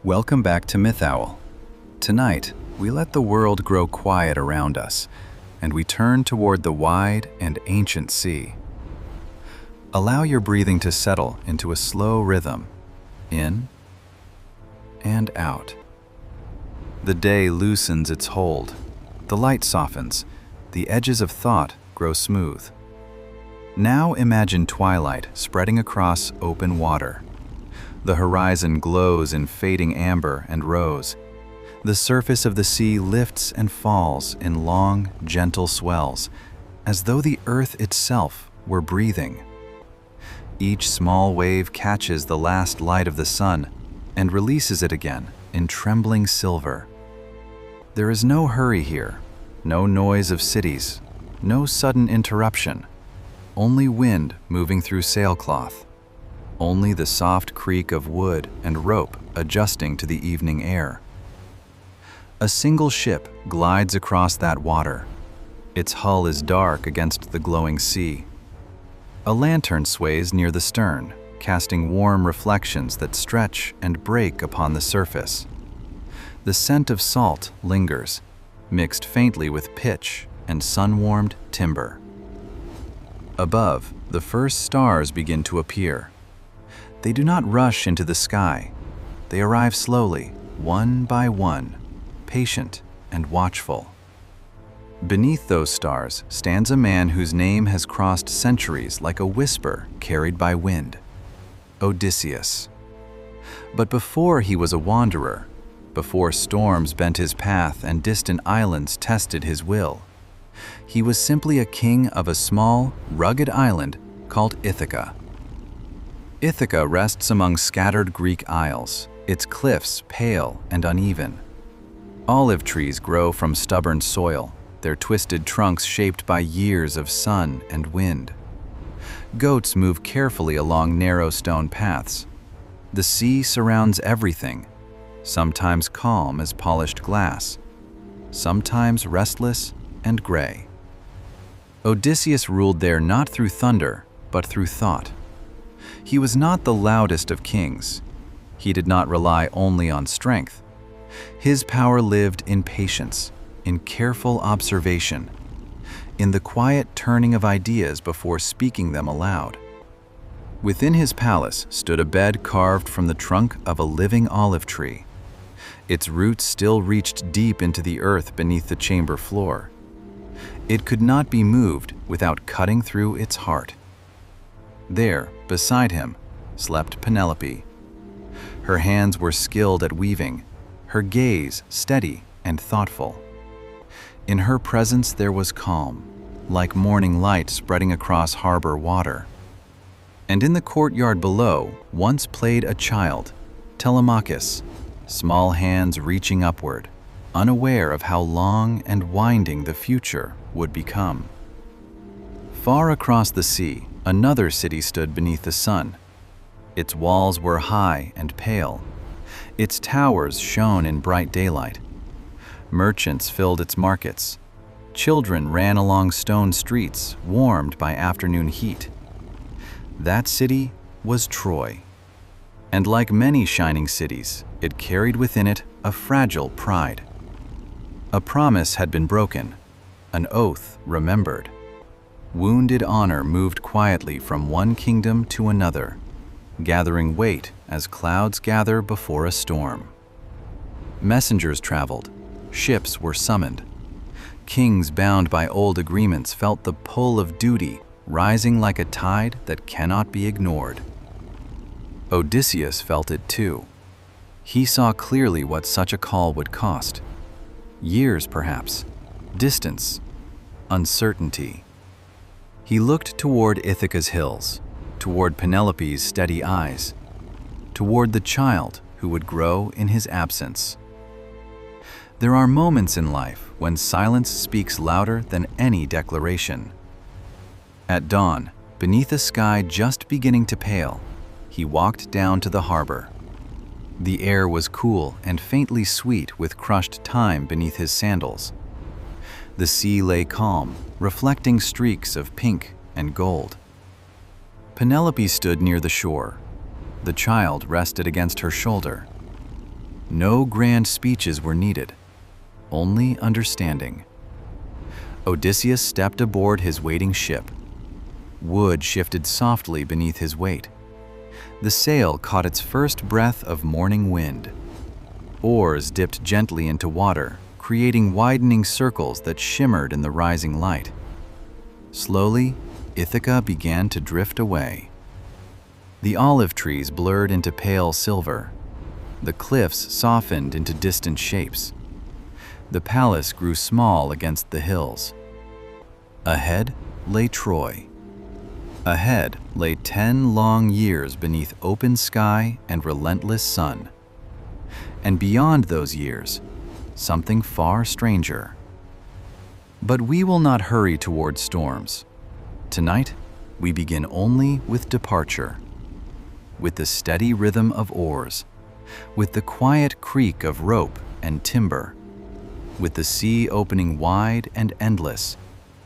Welcome back to MythOwl. Tonight, we let the world grow quiet around us, and we turn toward the wide and ancient sea. Allow your breathing to settle into a slow rhythm, in and out. The day loosens its hold, the light softens, the edges of thought grow smooth. Now imagine twilight spreading across open water. The horizon glows in fading amber and rose. The surface of the sea lifts and falls in long, gentle swells, as though the earth itself were breathing. Each small wave catches the last light of the sun and releases it again in trembling silver. There is no hurry here, no noise of cities, no sudden interruption, only wind moving through sailcloth. Only the soft creak of wood and rope adjusting to the evening air. A single ship glides across that water. Its hull is dark against the glowing sea. A lantern sways near the stern, casting warm reflections that stretch and break upon the surface. The scent of salt lingers, mixed faintly with pitch and sun-warmed timber. Above, the first stars begin to appear. They do not rush into the sky. They arrive slowly, one by one, patient and watchful. Beneath those stars stands a man whose name has crossed centuries like a whisper carried by wind: Odysseus. But before he was a wanderer, before storms bent his path and distant islands tested his will, he was simply a king of a small, rugged island called Ithaca. Ithaca rests among scattered Greek isles, its cliffs pale and uneven. Olive trees grow from stubborn soil, their twisted trunks shaped by years of sun and wind. Goats move carefully along narrow stone paths. The sea surrounds everything, sometimes calm as polished glass, sometimes restless and gray. Odysseus ruled there not through thunder, but through thought. He was not the loudest of kings. He did not rely only on strength. His power lived in patience, in careful observation, in the quiet turning of ideas before speaking them aloud. Within his palace stood a bed carved from the trunk of a living olive tree. Its roots still reached deep into the earth beneath the chamber floor. It could not be moved without cutting through its heart. There, beside him, slept Penelope. Her hands were skilled at weaving, her gaze steady and thoughtful. In her presence there was calm, like morning light spreading across harbor water. And in the courtyard below once played a child, Telemachus, small hands reaching upward, unaware of how long and winding the future would become. Far across the sea, another city stood beneath the sun. Its walls were high and pale. Its towers shone in bright daylight. Merchants filled its markets. Children ran along stone streets, warmed by afternoon heat. That city was Troy. And like many shining cities, it carried within it a fragile pride. A promise had been broken, an oath remembered. Wounded honor moved quietly from one kingdom to another, gathering weight as clouds gather before a storm. Messengers traveled, ships were summoned. Kings bound by old agreements felt the pull of duty rising like a tide that cannot be ignored. Odysseus felt it too. He saw clearly what such a call would cost. Years, perhaps. Distance. Uncertainty. He looked toward Ithaca's hills, toward Penelope's steady eyes, toward the child who would grow in his absence. There are moments in life when silence speaks louder than any declaration. At dawn, beneath a sky just beginning to pale, he walked down to the harbor. The air was cool and faintly sweet with crushed thyme beneath his sandals. The sea lay calm, reflecting streaks of pink and gold. Penelope stood near the shore. The child rested against her shoulder. No grand speeches were needed, only understanding. Odysseus stepped aboard his waiting ship. Wood shifted softly beneath his weight. The sail caught its first breath of morning wind. Oars dipped gently into water, creating widening circles that shimmered in the rising light. Slowly, Ithaca began to drift away. The olive trees blurred into pale silver. The cliffs softened into distant shapes. The palace grew small against the hills. Ahead lay Troy. Ahead lay 10 long years beneath open sky and relentless sun. And beyond those years, something far stranger. But we will not hurry toward storms. Tonight, we begin only with departure, with the steady rhythm of oars, with the quiet creak of rope and timber, with the sea opening wide and endless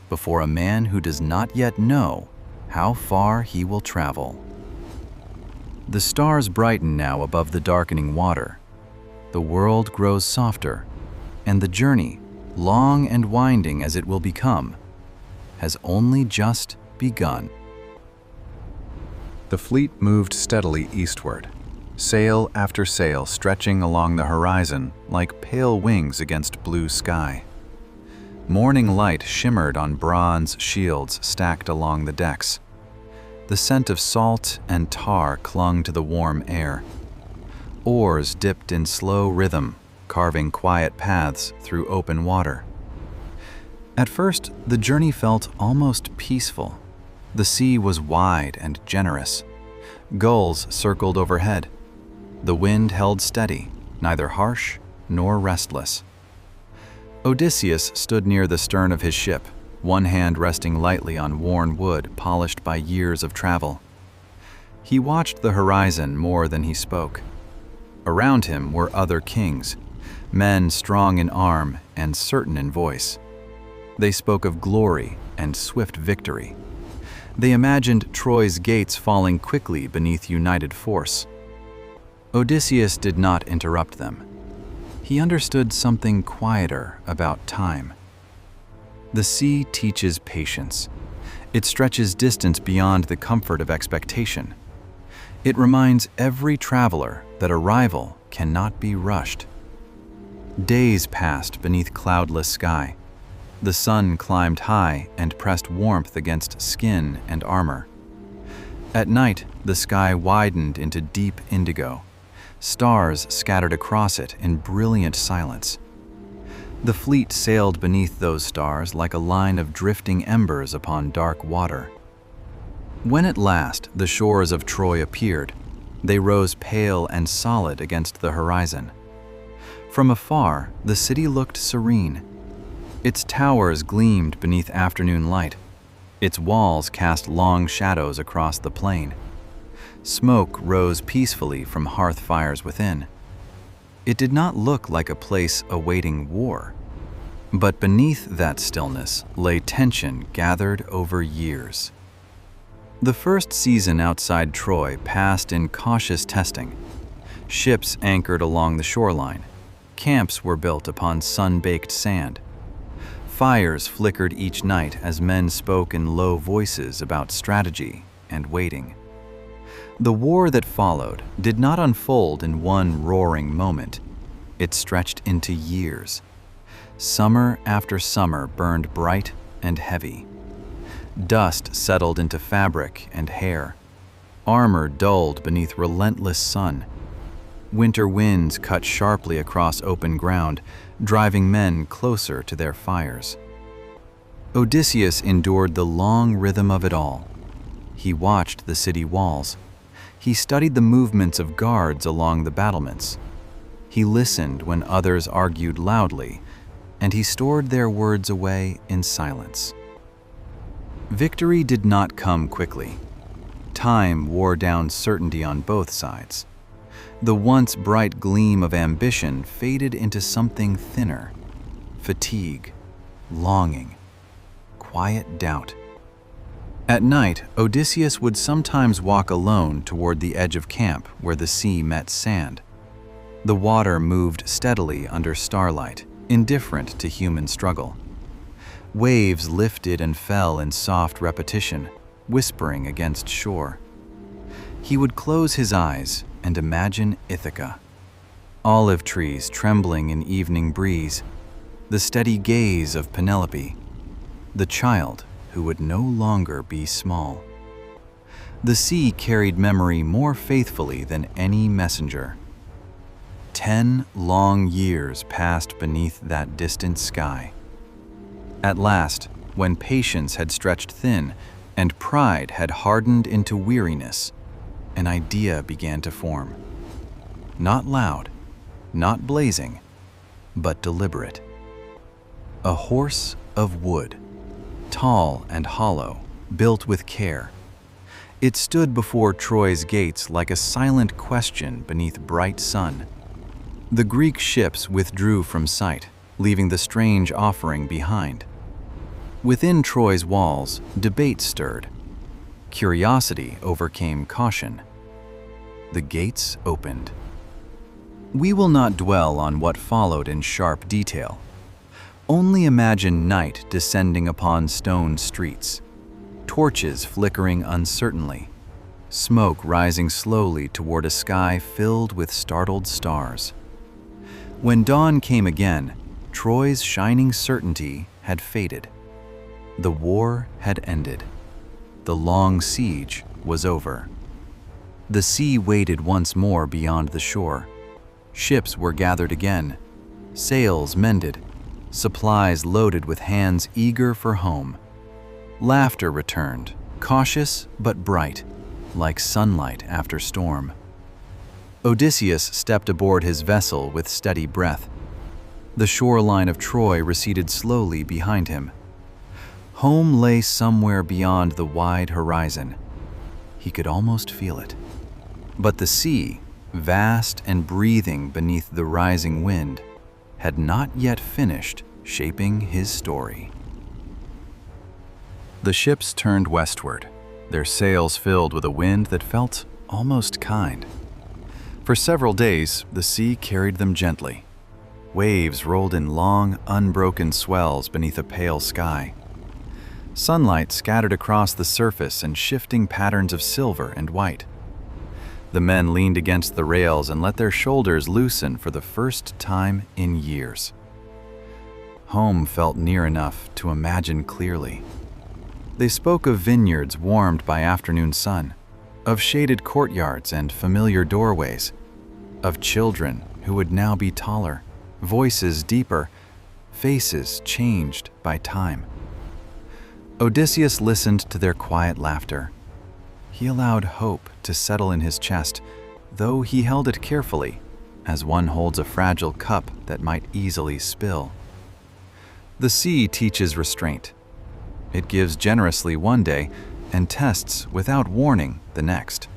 before a man who does not yet know how far he will travel. The stars brighten now above the darkening water. The world grows softer, and the journey, long and winding as it will become, has only just begun. The fleet moved steadily eastward, sail after sail stretching along the horizon like pale wings against blue sky. Morning light shimmered on bronze shields stacked along the decks. The scent of salt and tar clung to the warm air. Oars dipped in slow rhythm, carving quiet paths through open water. At first, the journey felt almost peaceful. The sea was wide and generous. Gulls circled overhead. The wind held steady, neither harsh nor restless. Odysseus stood near the stern of his ship, one hand resting lightly on worn wood polished by years of travel. He watched the horizon more than he spoke. Around him were other kings, men strong in arm and certain in voice. They spoke of glory and swift victory. They imagined Troy's gates falling quickly beneath united force. Odysseus did not interrupt them. He understood something quieter about time. The sea teaches patience. It stretches distance beyond the comfort of expectation. It reminds every traveler that arrival cannot be rushed. Days passed beneath cloudless sky. The sun climbed high and pressed warmth against skin and armor. At night, the sky widened into deep indigo. Stars scattered across it in brilliant silence. The fleet sailed beneath those stars like a line of drifting embers upon dark water. When at last the shores of Troy appeared, they rose pale and solid against the horizon. From afar, the city looked serene. Its towers gleamed beneath afternoon light. Its walls cast long shadows across the plain. Smoke rose peacefully from hearth fires within. It did not look like a place awaiting war. But beneath that stillness lay tension gathered over years. The first season outside Troy passed in cautious testing. Ships anchored along the shoreline. Camps were built upon sun-baked sand. Fires flickered each night as men spoke in low voices about strategy and waiting. The war that followed did not unfold in one roaring moment. It stretched into years. Summer after summer burned bright and heavy. Dust settled into fabric and hair. Armor dulled beneath relentless sun. Winter winds cut sharply across open ground, driving men closer to their fires. Odysseus endured the long rhythm of it all. He watched the city walls. He studied the movements of guards along the battlements. He listened when others argued loudly, and he stored their words away in silence. Victory did not come quickly. Time wore down certainty on both sides. The once bright gleam of ambition faded into something thinner: fatigue, longing, quiet doubt. At night, Odysseus would sometimes walk alone toward the edge of camp where the sea met sand. The water moved steadily under starlight, indifferent to human struggle. Waves lifted and fell in soft repetition, whispering against shore. He would close his eyes and imagine Ithaca. Olive trees trembling in evening breeze, the steady gaze of Penelope, the child who would no longer be small. The sea carried memory more faithfully than any messenger. 10 long years passed beneath that distant sky. At last, when patience had stretched thin and pride had hardened into weariness, an idea began to form. Not loud, not blazing, but deliberate. A horse of wood, tall and hollow, built with care. It stood before Troy's gates like a silent question beneath bright sun. The Greek ships withdrew from sight, leaving the strange offering behind. Within Troy's walls, debate stirred. Curiosity overcame caution. The gates opened. We will not dwell on what followed in sharp detail. Only imagine night descending upon stone streets, torches flickering uncertainly, smoke rising slowly toward a sky filled with startled stars. When dawn came again, Troy's shining certainty had faded. The war had ended. The long siege was over. The sea waited once more beyond the shore. Ships were gathered again, sails mended, supplies loaded with hands eager for home. Laughter returned, cautious but bright, like sunlight after storm. Odysseus stepped aboard his vessel with steady breath. The shoreline of Troy receded slowly behind him. Home lay somewhere beyond the wide horizon. He could almost feel it. But the sea, vast and breathing beneath the rising wind, had not yet finished shaping his story. The ships turned westward, their sails filled with a wind that felt almost kind. For several days, the sea carried them gently. Waves rolled in long, unbroken swells beneath a pale sky. Sunlight scattered across the surface in shifting patterns of silver and white. The men leaned against the rails and let their shoulders loosen for the first time in years. Home felt near enough to imagine clearly. They spoke of vineyards warmed by afternoon sun, of shaded courtyards and familiar doorways, of children who would now be taller, voices deeper, faces changed by time. Odysseus listened to their quiet laughter. He allowed hope to settle in his chest, though he held it carefully, as one holds a fragile cup that might easily spill. The sea teaches restraint. It gives generously one day and tests without warning the next.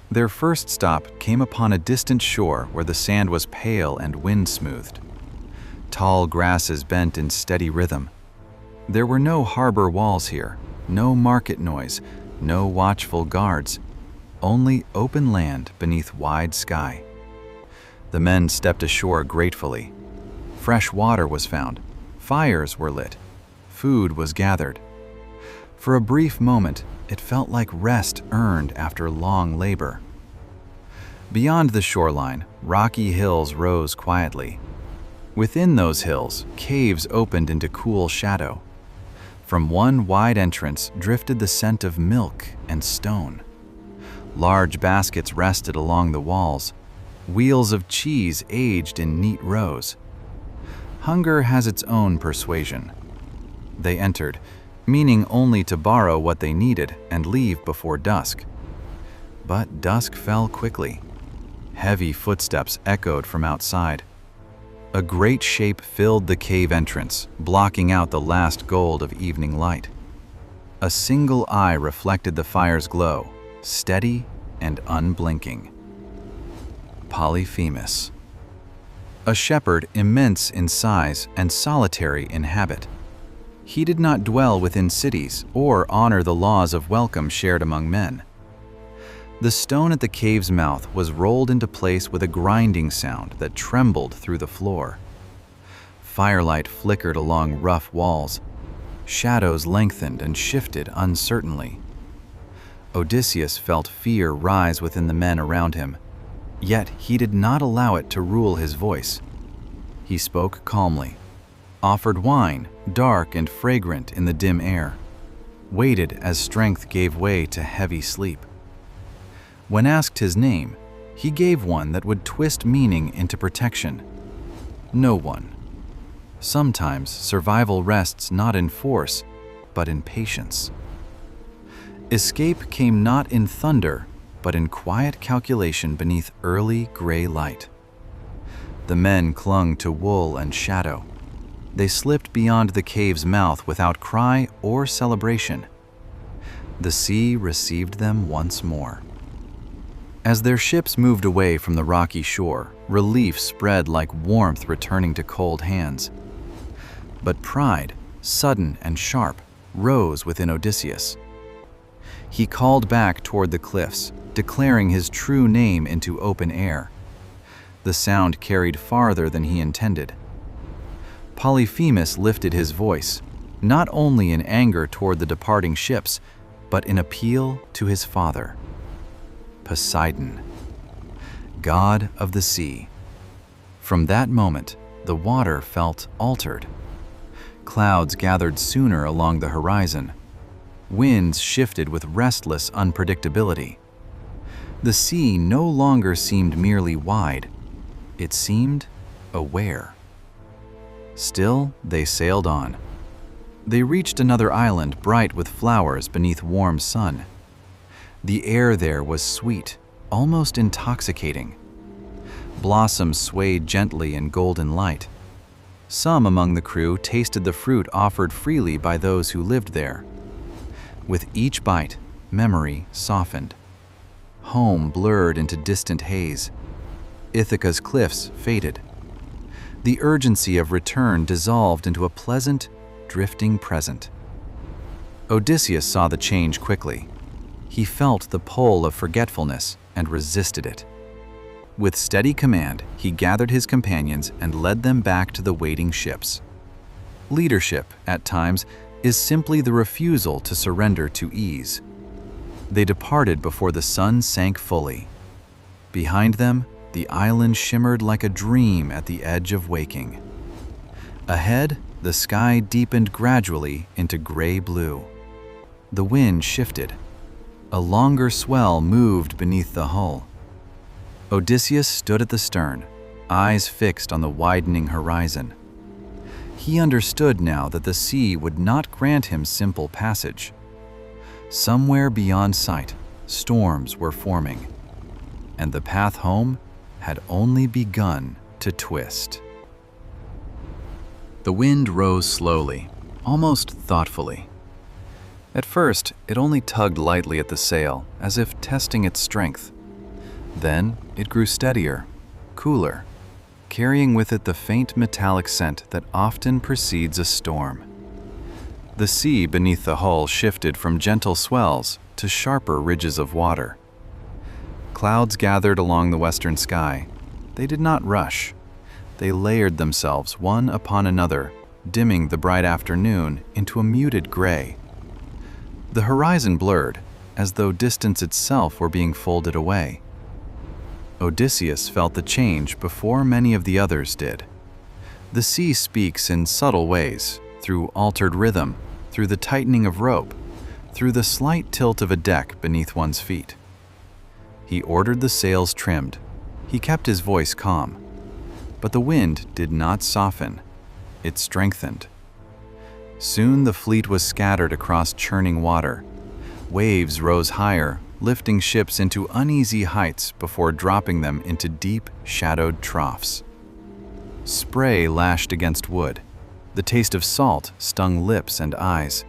Their first stop came upon a distant shore where the sand was pale and wind-smoothed. Tall grasses bent in steady rhythm. There were no harbor walls here, no market noise, no watchful guards, only open land beneath wide sky. The men stepped ashore gratefully. Fresh water was found, fires were lit, food was gathered. For a brief moment, it felt like rest earned after long labor. Beyond the shoreline, rocky hills rose quietly. Within those hills, caves opened into cool shadow. From one wide entrance drifted the scent of milk and stone. Large baskets rested along the walls, wheels of cheese aged in neat rows. Hunger has its own persuasion. They entered, meaning only to borrow what they needed and leave before dusk. But dusk fell quickly. Heavy footsteps echoed from outside. A great shape filled the cave entrance, blocking out the last gold of evening light. A single eye reflected the fire's glow, steady and unblinking. Polyphemus. A shepherd immense in size and solitary in habit. He did not dwell within cities or honor the laws of welcome shared among men. The stone at the cave's mouth was rolled into place with a grinding sound that trembled through the floor. Firelight flickered along rough walls. Shadows lengthened and shifted uncertainly. Odysseus felt fear rise within the men around him, yet he did not allow it to rule his voice. He spoke calmly, offered wine, dark and fragrant in the dim air, waited as strength gave way to heavy sleep. When asked his name, he gave one that would twist meaning into protection. No one. Sometimes survival rests not in force, but in patience. Escape came not in thunder, but in quiet calculation beneath early gray light. The men clung to wool and shadow. They slipped beyond the cave's mouth without cry or celebration. The sea received them once more. As their ships moved away from the rocky shore, relief spread like warmth returning to cold hands. But pride, sudden and sharp, rose within Odysseus. He called back toward the cliffs, declaring his true name into open air. The sound carried farther than he intended. Polyphemus lifted his voice, not only in anger toward the departing ships, but in appeal to his father. Poseidon, god of the sea. From that moment, the water felt altered. Clouds gathered sooner along the horizon. Winds shifted with restless unpredictability. The sea no longer seemed merely wide. It seemed aware. Still, they sailed on. They reached another island bright with flowers beneath warm sun. The air there was sweet, almost intoxicating. Blossoms swayed gently in golden light. Some among the crew tasted the fruit offered freely by those who lived there. With each bite, memory softened. Home blurred into distant haze. Ithaca's cliffs faded. The urgency of return dissolved into a pleasant, drifting present. Odysseus saw the change quickly. He felt the pull of forgetfulness and resisted it. With steady command, he gathered his companions and led them back to the waiting ships. Leadership, at times, is simply the refusal to surrender to ease. They departed before the sun sank fully. Behind them, the island shimmered like a dream at the edge of waking. Ahead, the sky deepened gradually into gray blue. The wind shifted. A longer swell moved beneath the hull. Odysseus stood at the stern, eyes fixed on the widening horizon. He understood now that the sea would not grant him simple passage. Somewhere beyond sight, storms were forming, and the path home had only begun to twist. The wind rose slowly, almost thoughtfully. At first, it only tugged lightly at the sail, as if testing its strength. Then, it grew steadier, cooler, carrying with it the faint metallic scent that often precedes a storm. The sea beneath the hull shifted from gentle swells to sharper ridges of water. Clouds gathered along the western sky. They did not rush. They layered themselves one upon another, dimming the bright afternoon into a muted gray. The horizon blurred, as though distance itself were being folded away. Odysseus felt the change before many of the others did. The sea speaks in subtle ways, through altered rhythm, through the tightening of rope, through the slight tilt of a deck beneath one's feet. He ordered the sails trimmed. He kept his voice calm. But the wind did not soften. It strengthened. Soon the fleet was scattered across churning water. Waves rose higher, lifting ships into uneasy heights before dropping them into deep, shadowed troughs. Spray lashed against wood. The taste of salt stung lips and eyes.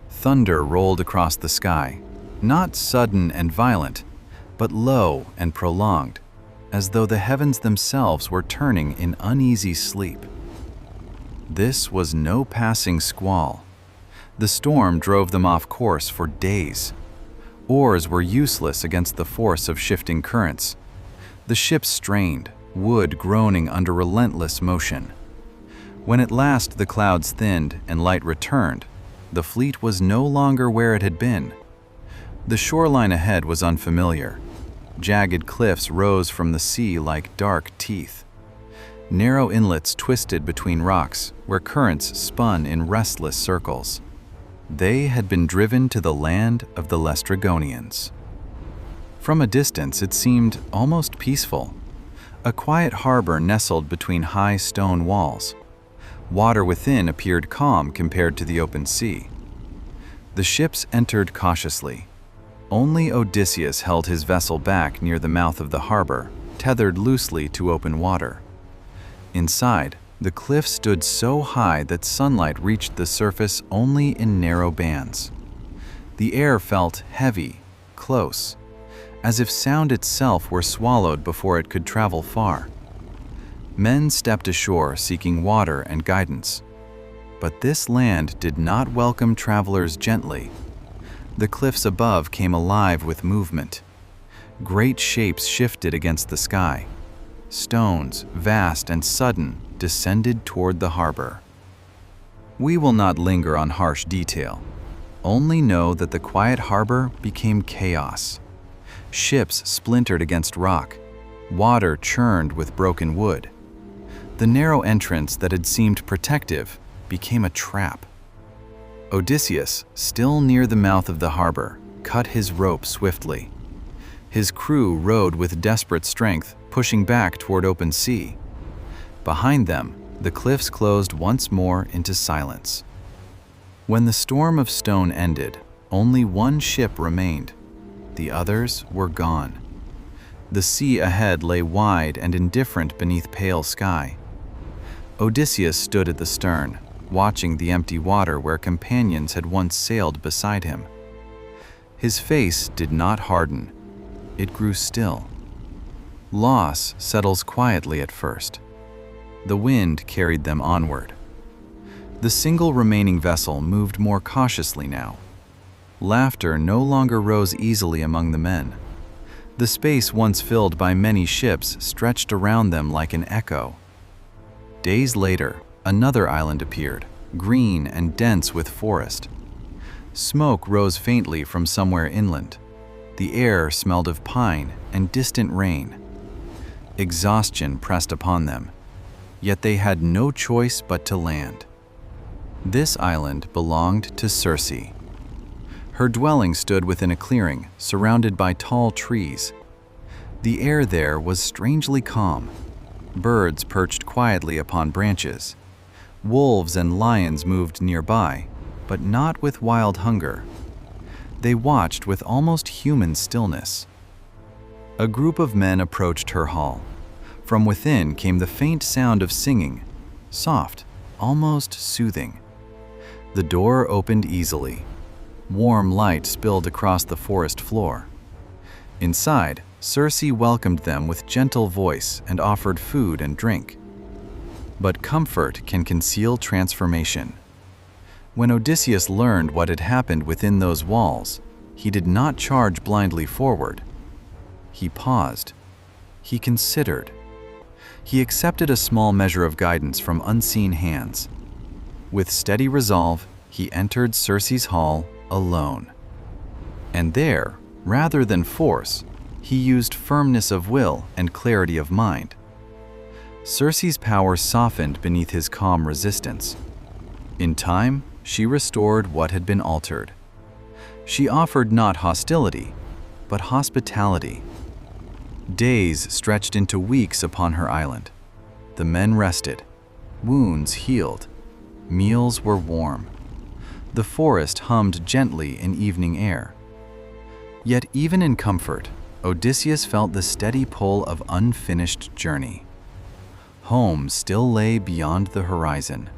Thunder rolled across the sky, not sudden and violent, but low and prolonged, as though the heavens themselves were turning in uneasy sleep. This was no passing squall. The storm drove them off course for days. Oars were useless against the force of shifting currents. The ship strained, wood groaning under relentless motion. When at last the clouds thinned and light returned, the fleet was no longer where it had been. The shoreline ahead was unfamiliar. Jagged cliffs rose from the sea like dark teeth. Narrow inlets twisted between rocks where currents spun in restless circles. They had been driven to the land of the Laestrygonians. From a distance, it seemed almost peaceful. A quiet harbor nestled between high stone walls. Water within appeared calm compared to the open sea. The ships entered cautiously. Only Odysseus held his vessel back near the mouth of the harbor, tethered loosely to open water. Inside, the cliff stood so high that sunlight reached the surface only in narrow bands. The air felt heavy, close, as if sound itself were swallowed before it could travel far. Men stepped ashore seeking water and guidance. But this land did not welcome travelers gently. The cliffs above came alive with movement. Great shapes shifted against the sky. Stones, vast and sudden, descended toward the harbor. We will not linger on harsh detail. Only know that the quiet harbor became chaos. Ships splintered against rock. Water churned with broken wood. The narrow entrance that had seemed protective became a trap. Odysseus, still near the mouth of the harbor, cut his rope swiftly. His crew rowed with desperate strength, pushing back toward open sea. Behind them, the cliffs closed once more into silence. When the storm of stone ended, only one ship remained. The others were gone. The sea ahead lay wide and indifferent beneath pale sky. Odysseus stood at the stern, watching the empty water where companions had once sailed beside him. His face did not harden. It grew still. Loss settles quietly at first. The wind carried them onward. The single remaining vessel moved more cautiously now. Laughter no longer rose easily among the men. The space once filled by many ships stretched around them like an echo. Days later, another island appeared, green and dense with forest. Smoke rose faintly from somewhere inland. The air smelled of pine and distant rain. Exhaustion pressed upon them, yet they had no choice but to land. This island belonged to Circe. Her dwelling stood within a clearing, surrounded by tall trees. The air there was strangely calm. Birds perched quietly upon branches. Wolves and lions moved nearby, but not with wild hunger. They watched with almost human stillness. A group of men approached her hall. From within came the faint sound of singing, soft, almost soothing. The door opened easily. Warm light spilled across the forest floor. Inside, Circe welcomed them with gentle voice and offered food and drink. But comfort can conceal transformation. When Odysseus learned what had happened within those walls, he did not charge blindly forward. He paused. He considered. He accepted a small measure of guidance from unseen hands. With steady resolve, he entered Circe's hall alone. And there, rather than force, he used firmness of will and clarity of mind. Circe's power softened beneath his calm resistance. In time, she restored what had been altered. She offered not hostility, but hospitality. Days stretched into weeks upon her island. The men rested. Wounds healed. Meals were warm. The forest hummed gently in evening air. Yet even in comfort, Odysseus felt the steady pull of unfinished journey. Home still lay beyond the horizon.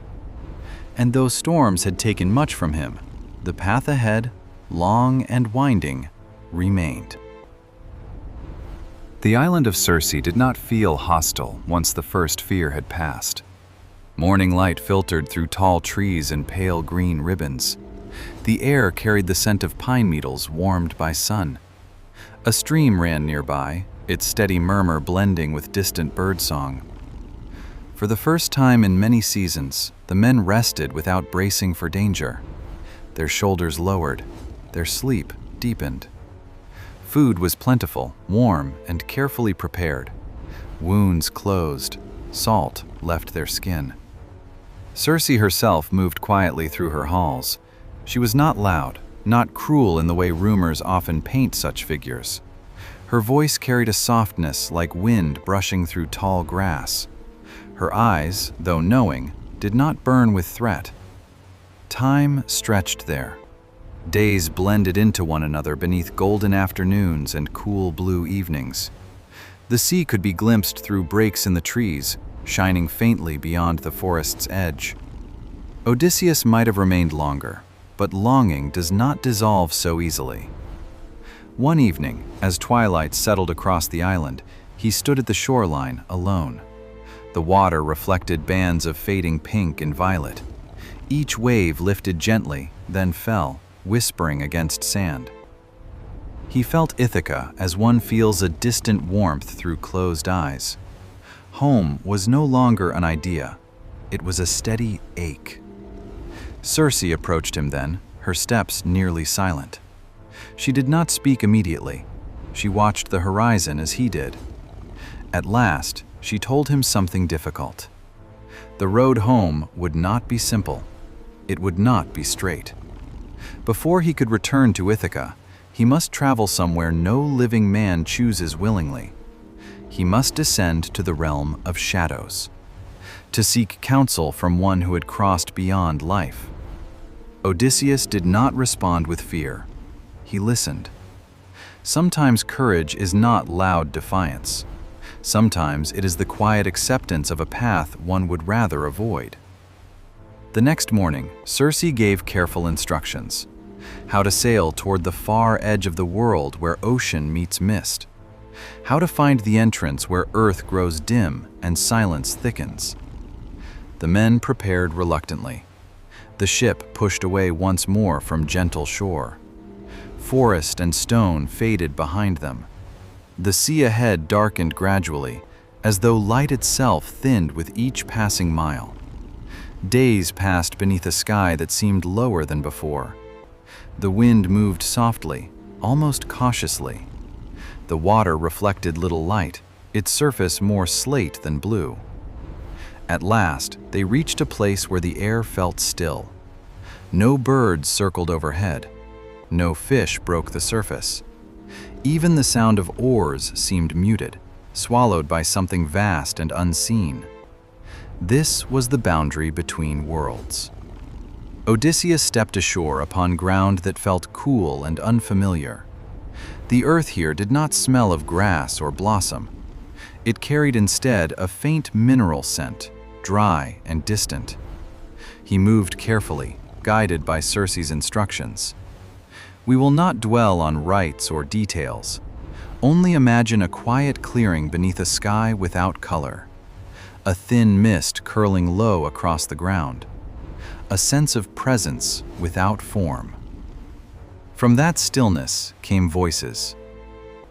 And though storms had taken much from him, the path ahead, long and winding, remained. The island of Circe did not feel hostile once the first fear had passed. Morning light filtered through tall trees and pale green ribbons. The air carried the scent of pine needles warmed by sun. A stream ran nearby, its steady murmur blending with distant birdsong. For the first time in many seasons, the men rested without bracing for danger. Their shoulders lowered, their sleep deepened. Food was plentiful, warm, and carefully prepared. Wounds closed, salt left their skin. Circe herself moved quietly through her halls. She was not loud, not cruel in the way rumors often paint such figures. Her voice carried a softness like wind brushing through tall grass. Her eyes, though knowing, did not burn with threat. Time stretched there. Days blended into one another beneath golden afternoons and cool blue evenings. The sea could be glimpsed through breaks in the trees, shining faintly beyond the forest's edge. Odysseus might have remained longer, but longing does not dissolve so easily. One evening, as twilight settled across the island, he stood at the shoreline alone. The water reflected bands of fading pink and violet. Each wave lifted gently, then fell, whispering against sand. He felt Ithaca as one feels a distant warmth through closed eyes. Home was no longer an idea. It was a steady ache. Circe approached him then, her steps nearly silent. She did not speak immediately. She watched the horizon as he did. At last, she told him something difficult. The road home would not be simple. It would not be straight. Before he could return to Ithaca, he must travel somewhere no living man chooses willingly. He must descend to the realm of shadows, to seek counsel from one who had crossed beyond life. Odysseus did not respond with fear. He listened. Sometimes courage is not loud defiance. Sometimes it is the quiet acceptance of a path one would rather avoid. The next morning, Circe gave careful instructions. How to sail toward the far edge of the world where ocean meets mist. How to find the entrance where earth grows dim and silence thickens. The men prepared reluctantly. The ship pushed away once more from gentle shore. Forest and stone faded behind them. The sea ahead darkened gradually, as though light itself thinned with each passing mile. Days passed beneath a sky that seemed lower than before. The wind moved softly, almost cautiously. The water reflected little light, its surface more slate than blue. At last, they reached a place where the air felt still. No birds circled overhead. No fish broke the surface. Even the sound of oars seemed muted, swallowed by something vast and unseen. This was the boundary between worlds. Odysseus stepped ashore upon ground that felt cool and unfamiliar. The earth here did not smell of grass or blossom. It carried instead a faint mineral scent, dry and distant. He moved carefully, guided by Circe's instructions. We will not dwell on rites or details. Only imagine a quiet clearing beneath a sky without color. A thin mist curling low across the ground. A sense of presence without form. From that stillness came voices.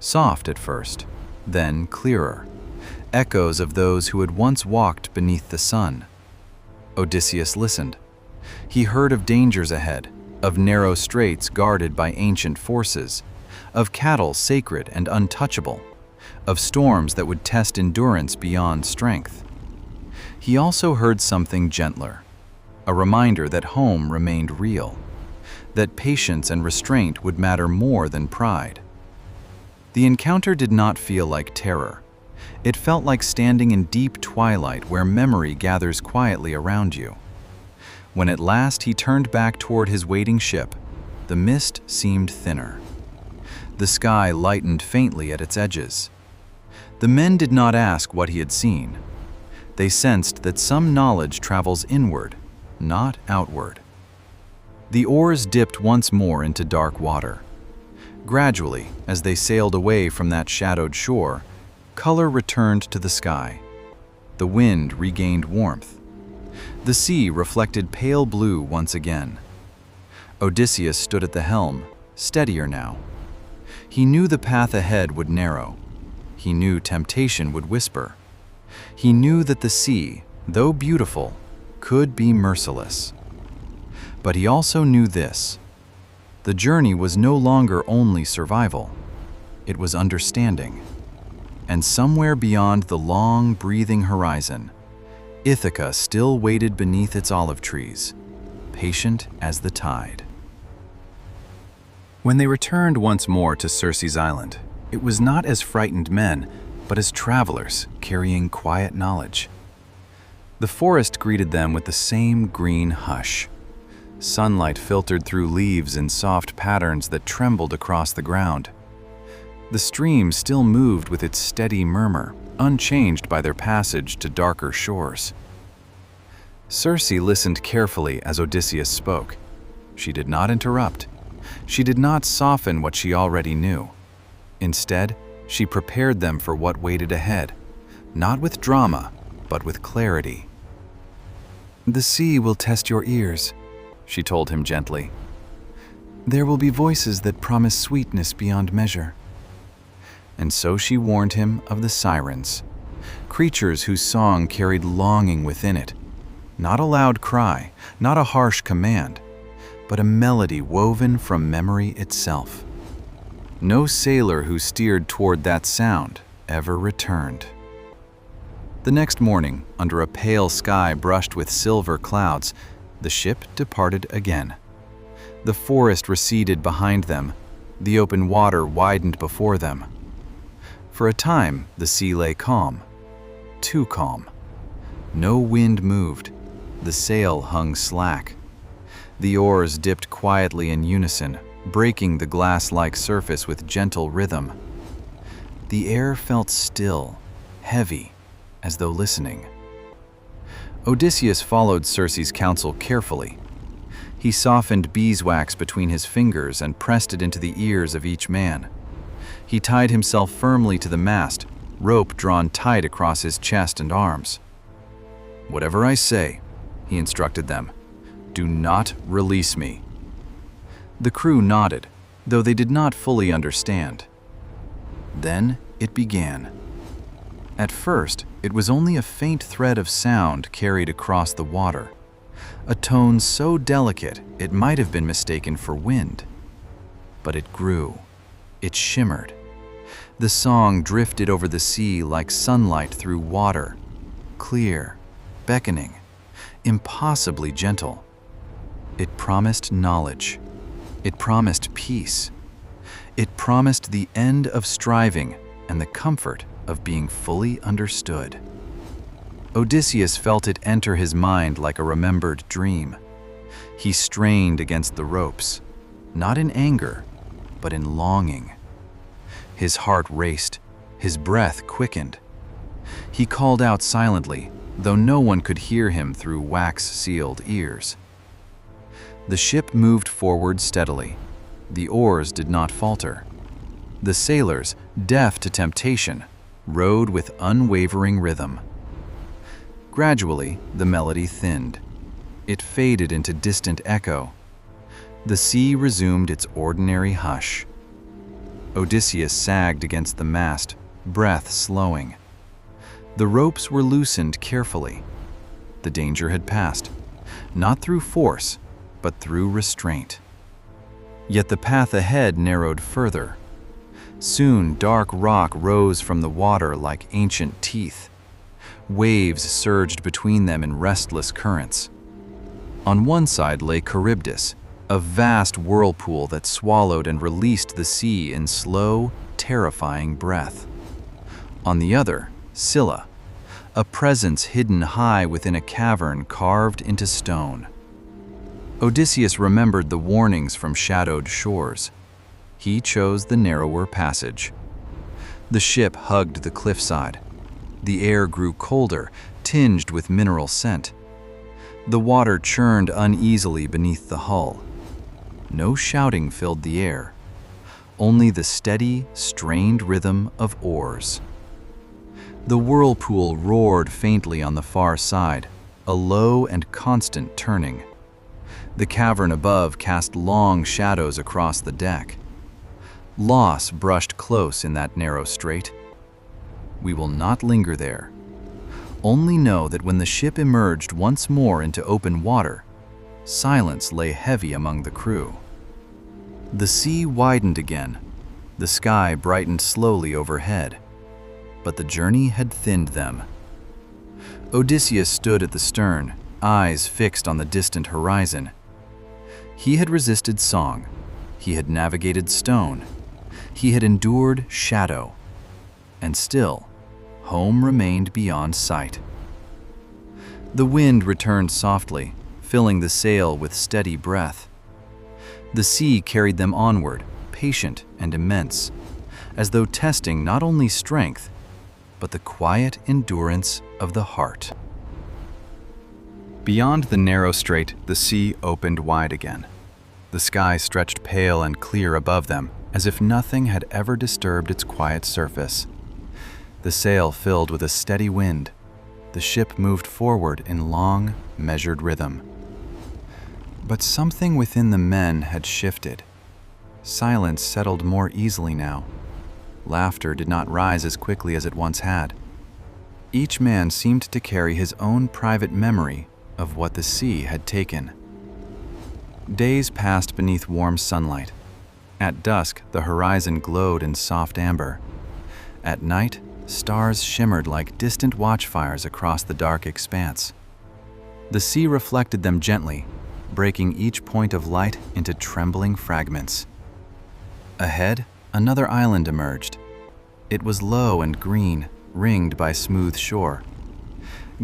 Soft at first, then clearer. Echoes of those who had once walked beneath the sun. Odysseus listened. He heard of dangers ahead, of narrow straits guarded by ancient forces, of cattle sacred and untouchable, of storms that would test endurance beyond strength. He also heard something gentler, a reminder that home remained real, that patience and restraint would matter more than pride. The encounter did not feel like terror. It felt like standing in deep twilight where memory gathers quietly around you. When at last he turned back toward his waiting ship, the mist seemed thinner. The sky lightened faintly at its edges. The men did not ask what he had seen. They sensed that some knowledge travels inward, not outward. The oars dipped once more into dark water. Gradually, as they sailed away from that shadowed shore, color returned to the sky. The wind regained warmth. The sea reflected pale blue once again. Odysseus stood at the helm, steadier now. He knew the path ahead would narrow. He knew temptation would whisper. He knew that the sea, though beautiful, could be merciless. But he also knew this: the journey was no longer only survival. It was understanding. And somewhere beyond the long, breathing horizon, Ithaca still waited beneath its olive trees, patient as the tide. When they returned once more to Circe's island, it was not as frightened men, but as travelers carrying quiet knowledge. The forest greeted them with the same green hush. Sunlight filtered through leaves in soft patterns that trembled across the ground. The stream still moved with its steady murmur, unchanged by their passage to darker shores. Circe listened carefully as Odysseus spoke. She did not interrupt. She did not soften what she already knew. Instead, she prepared them for what waited ahead, not with drama, but with clarity. "The sea will test your ears," she told him gently. "There will be voices that promise sweetness beyond measure." And so she warned him of the Sirens, creatures whose song carried longing within it, not a loud cry, not a harsh command, but a melody woven from memory itself. No sailor who steered toward that sound ever returned. The next morning, under a pale sky brushed with silver clouds, the ship departed again. The forest receded behind them. The open water widened before them. For a time, the sea lay calm, too calm. No wind moved. The sail hung slack. The oars dipped quietly in unison, breaking the glass-like surface with gentle rhythm. The air felt still, heavy, as though listening. Odysseus followed Circe's counsel carefully. He softened beeswax between his fingers and pressed it into the ears of each man. He tied himself firmly to the mast, rope drawn tight across his chest and arms. "Whatever I say," he instructed them, "do not release me." The crew nodded, though they did not fully understand. Then it began. At first, it was only a faint thread of sound carried across the water, a tone so delicate it might have been mistaken for wind. But it grew. It shimmered. The song drifted over the sea like sunlight through water, clear, beckoning, impossibly gentle. It promised knowledge. It promised peace. It promised the end of striving and the comfort of being fully understood. Odysseus felt it enter his mind like a remembered dream. He strained against the ropes, not in anger, but in longing. His heart raced, his breath quickened. He called out silently, though no one could hear him through wax-sealed ears. The ship moved forward steadily. The oars did not falter. The sailors, deaf to temptation, rowed with unwavering rhythm. Gradually, the melody thinned. It faded into distant echo. The sea resumed its ordinary hush. Odysseus sagged against the mast, breath slowing. The ropes were loosened carefully. The danger had passed, not through force, but through restraint. Yet the path ahead narrowed further. Soon dark rock rose from the water like ancient teeth. Waves surged between them in restless currents. On one side lay Charybdis, a vast whirlpool that swallowed and released the sea in slow, terrifying breath. On the other, Scylla, a presence hidden high within a cavern carved into stone. Odysseus remembered the warnings from shadowed shores. He chose the narrower passage. The ship hugged the cliffside. The air grew colder, tinged with mineral scent. The water churned uneasily beneath the hull. No shouting filled the air, only the steady, strained rhythm of oars. The whirlpool roared faintly on the far side, a low and constant turning. The cavern above cast long shadows across the deck. Loss brushed close in that narrow strait. We will not linger there. Only know that when the ship emerged once more into open water, silence lay heavy among the crew. The sea widened again. The sky brightened slowly overhead, but the journey had thinned them. Odysseus stood at the stern, eyes fixed on the distant horizon. He had resisted song. He had navigated stone. He had endured shadow. And still, home remained beyond sight. The wind returned softly, filling the sail with steady breath. The sea carried them onward, patient and immense, as though testing not only strength, but the quiet endurance of the heart. Beyond the narrow strait, the sea opened wide again. The sky stretched pale and clear above them, as if nothing had ever disturbed its quiet surface. The sail filled with a steady wind. The ship moved forward in long, measured rhythm. But something within the men had shifted. Silence settled more easily now. Laughter did not rise as quickly as it once had. Each man seemed to carry his own private memory of what the sea had taken. Days passed beneath warm sunlight. At dusk, the horizon glowed in soft amber. At night, stars shimmered like distant watchfires across the dark expanse. The sea reflected them gently, breaking each point of light into trembling fragments. Ahead, another island emerged. It was low and green, ringed by smooth shore.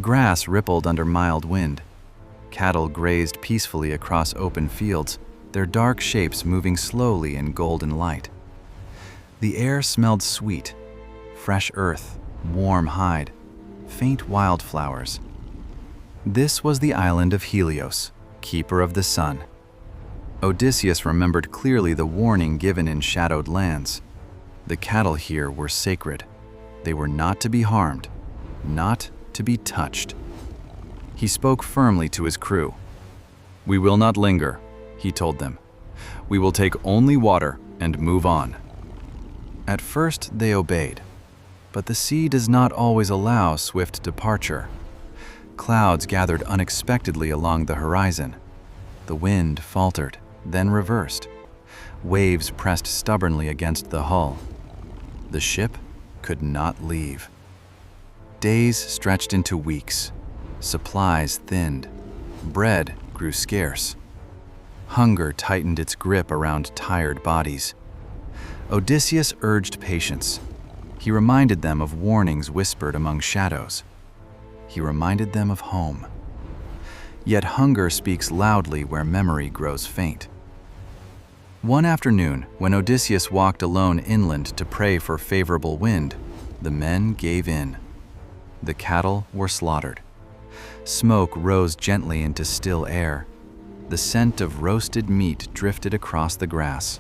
Grass rippled under mild wind. Cattle grazed peacefully across open fields, their dark shapes moving slowly in golden light. The air smelled sweet, fresh earth, warm hide, faint wildflowers. This was the island of Helios, keeper of the sun. Odysseus remembered clearly the warning given in shadowed lands. The cattle here were sacred. They were not to be harmed, not to be touched. He spoke firmly to his crew. "We will not linger," he told them. "We will take only water and move on." At first they obeyed, but the sea does not always allow swift departure. Clouds gathered unexpectedly along the horizon. The wind faltered, then reversed. Waves pressed stubbornly against the hull. The ship could not leave. Days stretched into weeks. Supplies thinned. Bread grew scarce. Hunger tightened its grip around tired bodies. Odysseus urged patience. He reminded them of warnings whispered among shadows. He reminded them of home. Yet hunger speaks loudly where memory grows faint. One afternoon, when Odysseus walked alone inland to pray for favorable wind, the men gave in. The cattle were slaughtered. Smoke rose gently into still air. The scent of roasted meat drifted across the grass.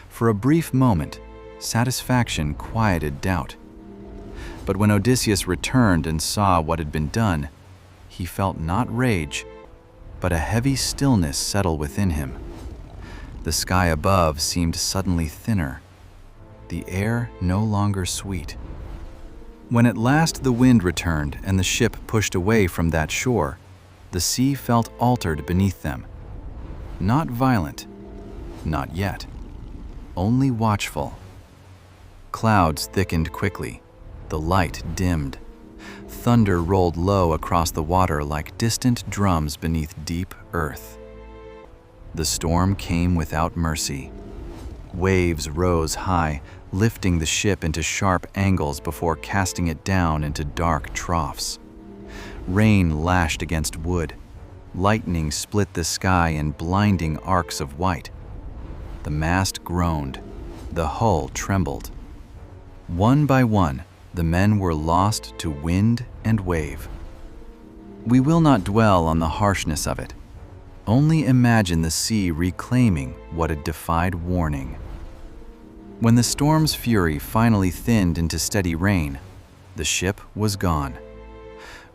For a brief moment, satisfaction quieted doubt. But when Odysseus returned and saw what had been done, he felt not rage, but a heavy stillness settle within him. The sky above seemed suddenly thinner, the air no longer sweet. When at last the wind returned and the ship pushed away from that shore, the sea felt altered beneath them. Not violent, not yet, only watchful. Clouds thickened quickly, the light dimmed. Thunder rolled low across the water like distant drums beneath deep earth. The storm came without mercy. Waves rose high, lifting the ship into sharp angles before casting it down into dark troughs. Rain lashed against wood. Lightning split the sky in blinding arcs of white. The mast groaned. The hull trembled. One by one, the men were lost to wind and wave. We will not dwell on the harshness of it. Only imagine the sea reclaiming what had defied warning. When the storm's fury finally thinned into steady rain, the ship was gone.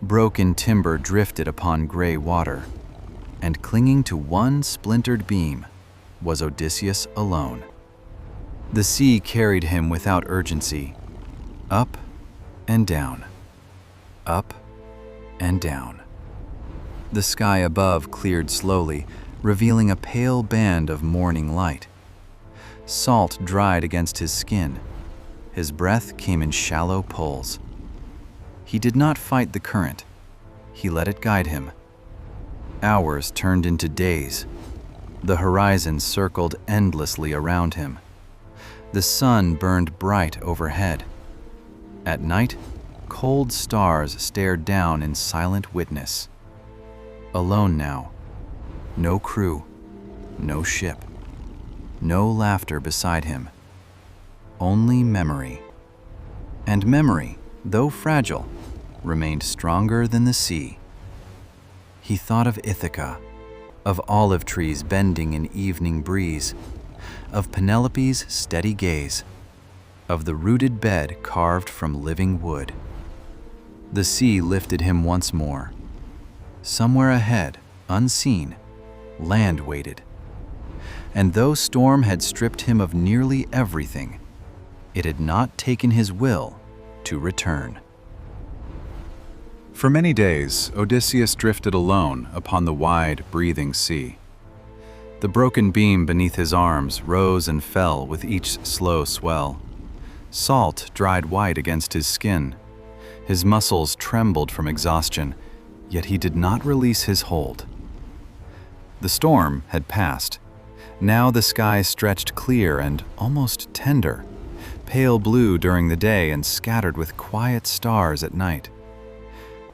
Broken timber drifted upon gray water. and clinging to one splintered beam was Odysseus alone. The sea carried him without urgency, up and down, up and down. The sky above cleared slowly, revealing a pale band of morning light. Salt dried against his skin. His breath came in shallow pulls. He did not fight the current. He let it guide him. Hours turned into days. The horizon circled endlessly around him. The sun burned bright overhead. At night, cold stars stared down in silent witness. Alone now. No crew, no ship, no laughter beside him. Only memory. And memory, though fragile, remained stronger than the sea. He thought of Ithaca, of olive trees bending in evening breeze, of Penelope's steady gaze, of the rooted bed carved from living wood. The sea lifted him once more. Somewhere ahead, unseen, land waited. And though storm had stripped him of nearly everything, it had not taken his will to return. For many days, Odysseus drifted alone upon the wide, breathing sea. The broken beam beneath his arms rose and fell with each slow swell. Salt dried white against his skin. His muscles trembled from exhaustion, yet he did not release his hold. The storm had passed. Now the sky stretched clear and almost tender, pale blue during the day and scattered with quiet stars at night.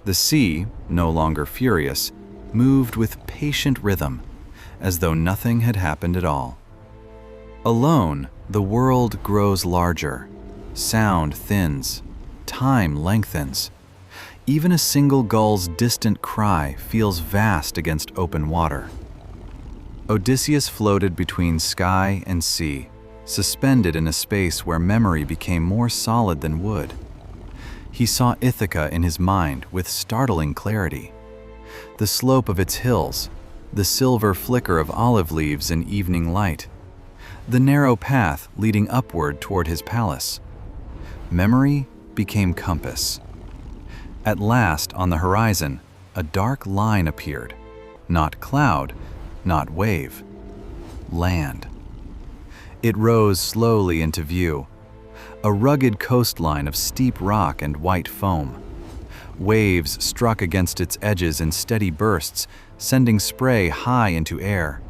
The sea, no longer furious, moved with patient rhythm, as though nothing had happened at all. Alone, the world grows larger, sound thins, time lengthens. Even a single gull's distant cry feels vast against open water. Odysseus floated between sky and sea, suspended in a space where memory became more solid than wood. He saw Ithaca in his mind with startling clarity. The slope of its hills, the silver flicker of olive leaves in evening light, the narrow path leading upward toward his palace. Memory became compass. At last, on the horizon, a dark line appeared. Not cloud, not wave. Land. It rose slowly into view. A rugged coastline of steep rock and white foam. Waves struck against its edges in steady bursts, sending spray high into air.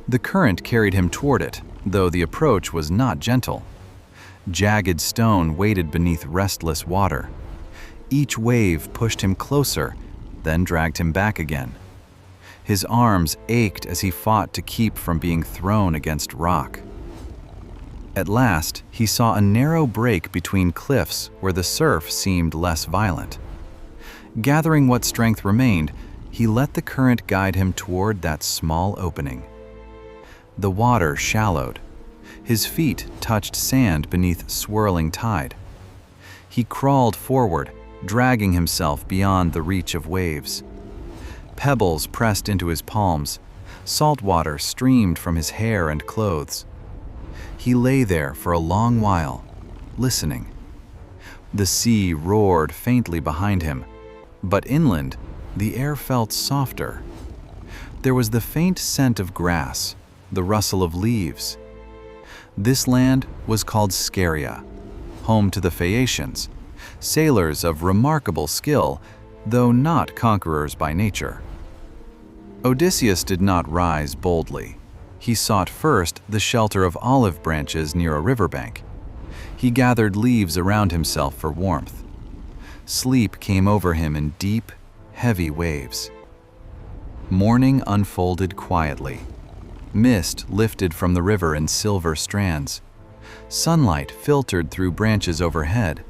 The current carried him toward it, though the approach was not gentle. Jagged stone waited beneath restless water. Each wave pushed him closer, then dragged him back again. His arms ached as he fought to keep from being thrown against rock. At last, he saw a narrow break between cliffs where the surf seemed less violent. Gathering what strength remained, he let the current guide him toward that small opening. The water shallowed. His feet touched sand beneath swirling tide. He crawled forward, dragging himself beyond the reach of waves. Pebbles pressed into his palms. Salt water streamed from his hair and clothes. He lay there for a long while, listening. The sea roared faintly behind him, but inland, the air felt softer. There was the faint scent of grass, the rustle of leaves. This land was called Scheria, home to the Phaeacians, sailors of remarkable skill, though not conquerors by nature. Odysseus did not rise boldly. He sought first the shelter of olive branches near a riverbank. He gathered leaves around himself for warmth. Sleep came over him in deep, heavy waves. Morning unfolded quietly. Mist lifted from the river in silver strands. Sunlight filtered through branches overhead,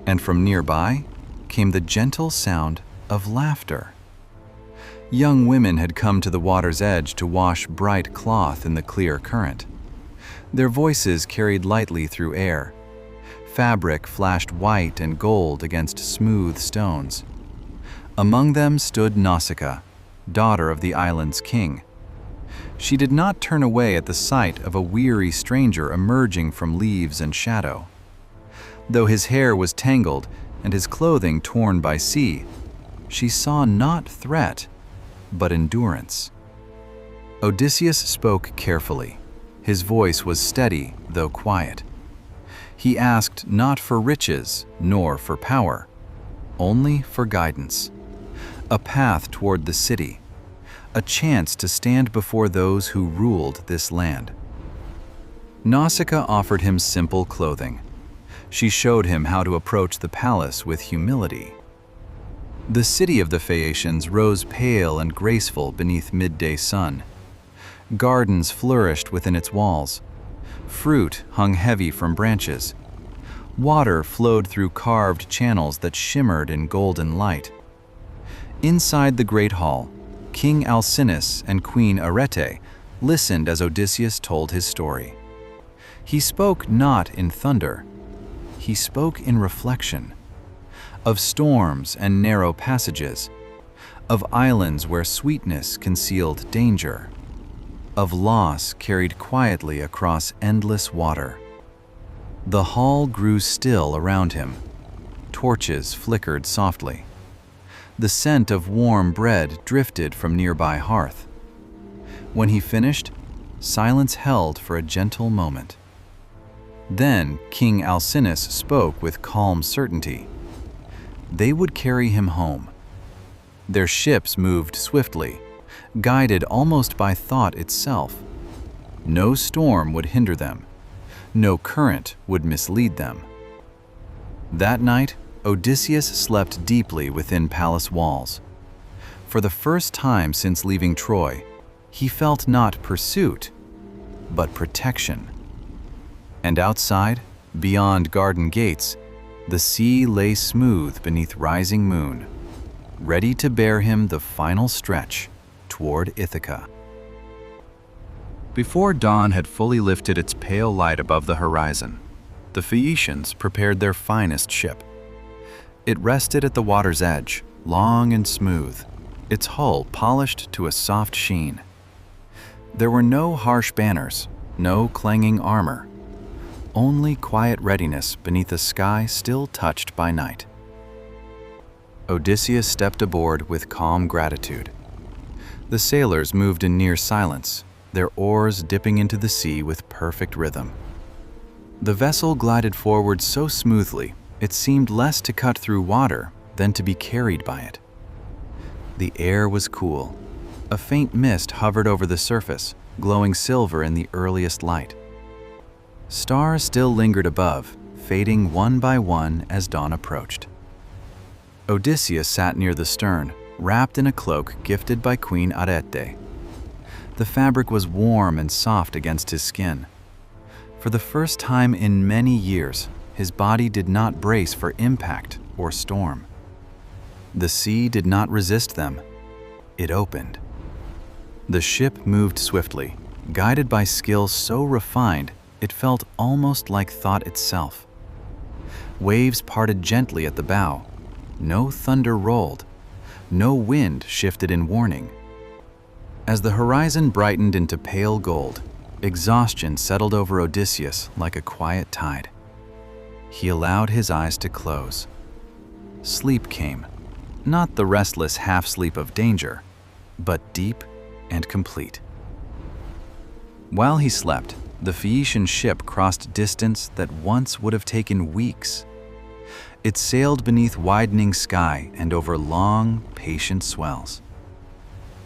and from nearby came the gentle sound of laughter. Young women had come to the water's edge to wash bright cloth in the clear current. Their voices carried lightly through air. Fabric flashed white and gold against smooth stones. Among them stood Nausicaa, daughter of the island's king. She did not turn away at the sight of a weary stranger emerging from leaves and shadow. Though his hair was tangled and his clothing torn by sea, she saw not threat, but endurance. Odysseus spoke carefully. His voice was steady, though quiet. He asked not for riches, nor for power, only for guidance, a path toward the city, a chance to stand before those who ruled this land. Nausicaa offered him simple clothing. She showed him how to approach the palace with humility. The city of the Phaeacians rose pale and graceful beneath midday sun. Gardens flourished within its walls. Fruit hung heavy from branches. Water flowed through carved channels that shimmered in golden light. Inside the great hall, King Alcinous and Queen Arete listened as Odysseus told his story. He spoke not in thunder. He spoke in reflection, of storms and narrow passages, of islands where sweetness concealed danger, of loss carried quietly across endless water. The hall grew still around him. Torches flickered softly. The scent of warm bread drifted from nearby hearth. When he finished, silence held for a gentle moment. Then King Alcinous spoke with calm certainty. They would carry him home. Their ships moved swiftly, guided almost by thought itself. No storm would hinder them. No current would mislead them. That night, Odysseus slept deeply within palace walls. For the first time since leaving Troy, he felt not pursuit, but protection. And outside, beyond garden gates, the sea lay smooth beneath rising moon, ready to bear him the final stretch toward Ithaca. Before dawn had fully lifted its pale light above the horizon, the Phaeacians prepared their finest ship. It rested at the water's edge, long and smooth, its hull polished to a soft sheen. There were no harsh banners, no clanging armor, only quiet readiness beneath a sky still touched by night. Odysseus stepped aboard with calm gratitude. The sailors moved in near silence, their oars dipping into the sea with perfect rhythm. The vessel glided forward so smoothly, it seemed less to cut through water than to be carried by it. The air was cool. A faint mist hovered over the surface, glowing silver in the earliest light. Stars still lingered above, fading one by one as dawn approached. Odysseus sat near the stern, wrapped in a cloak gifted by Queen Arete. The fabric was warm and soft against his skin. For the first time in many years, his body did not brace for impact or storm. The sea did not resist them. It opened. The ship moved swiftly, guided by skill so refined it felt almost like thought itself. Waves parted gently at the bow. No thunder rolled. No wind shifted in warning. As the horizon brightened into pale gold, exhaustion settled over Odysseus like a quiet tide. He allowed his eyes to close. Sleep came, not the restless half-sleep of danger, but deep and complete. While he slept, the Phaeacian ship crossed distance that once would have taken weeks. It sailed beneath widening sky and over long, patient swells.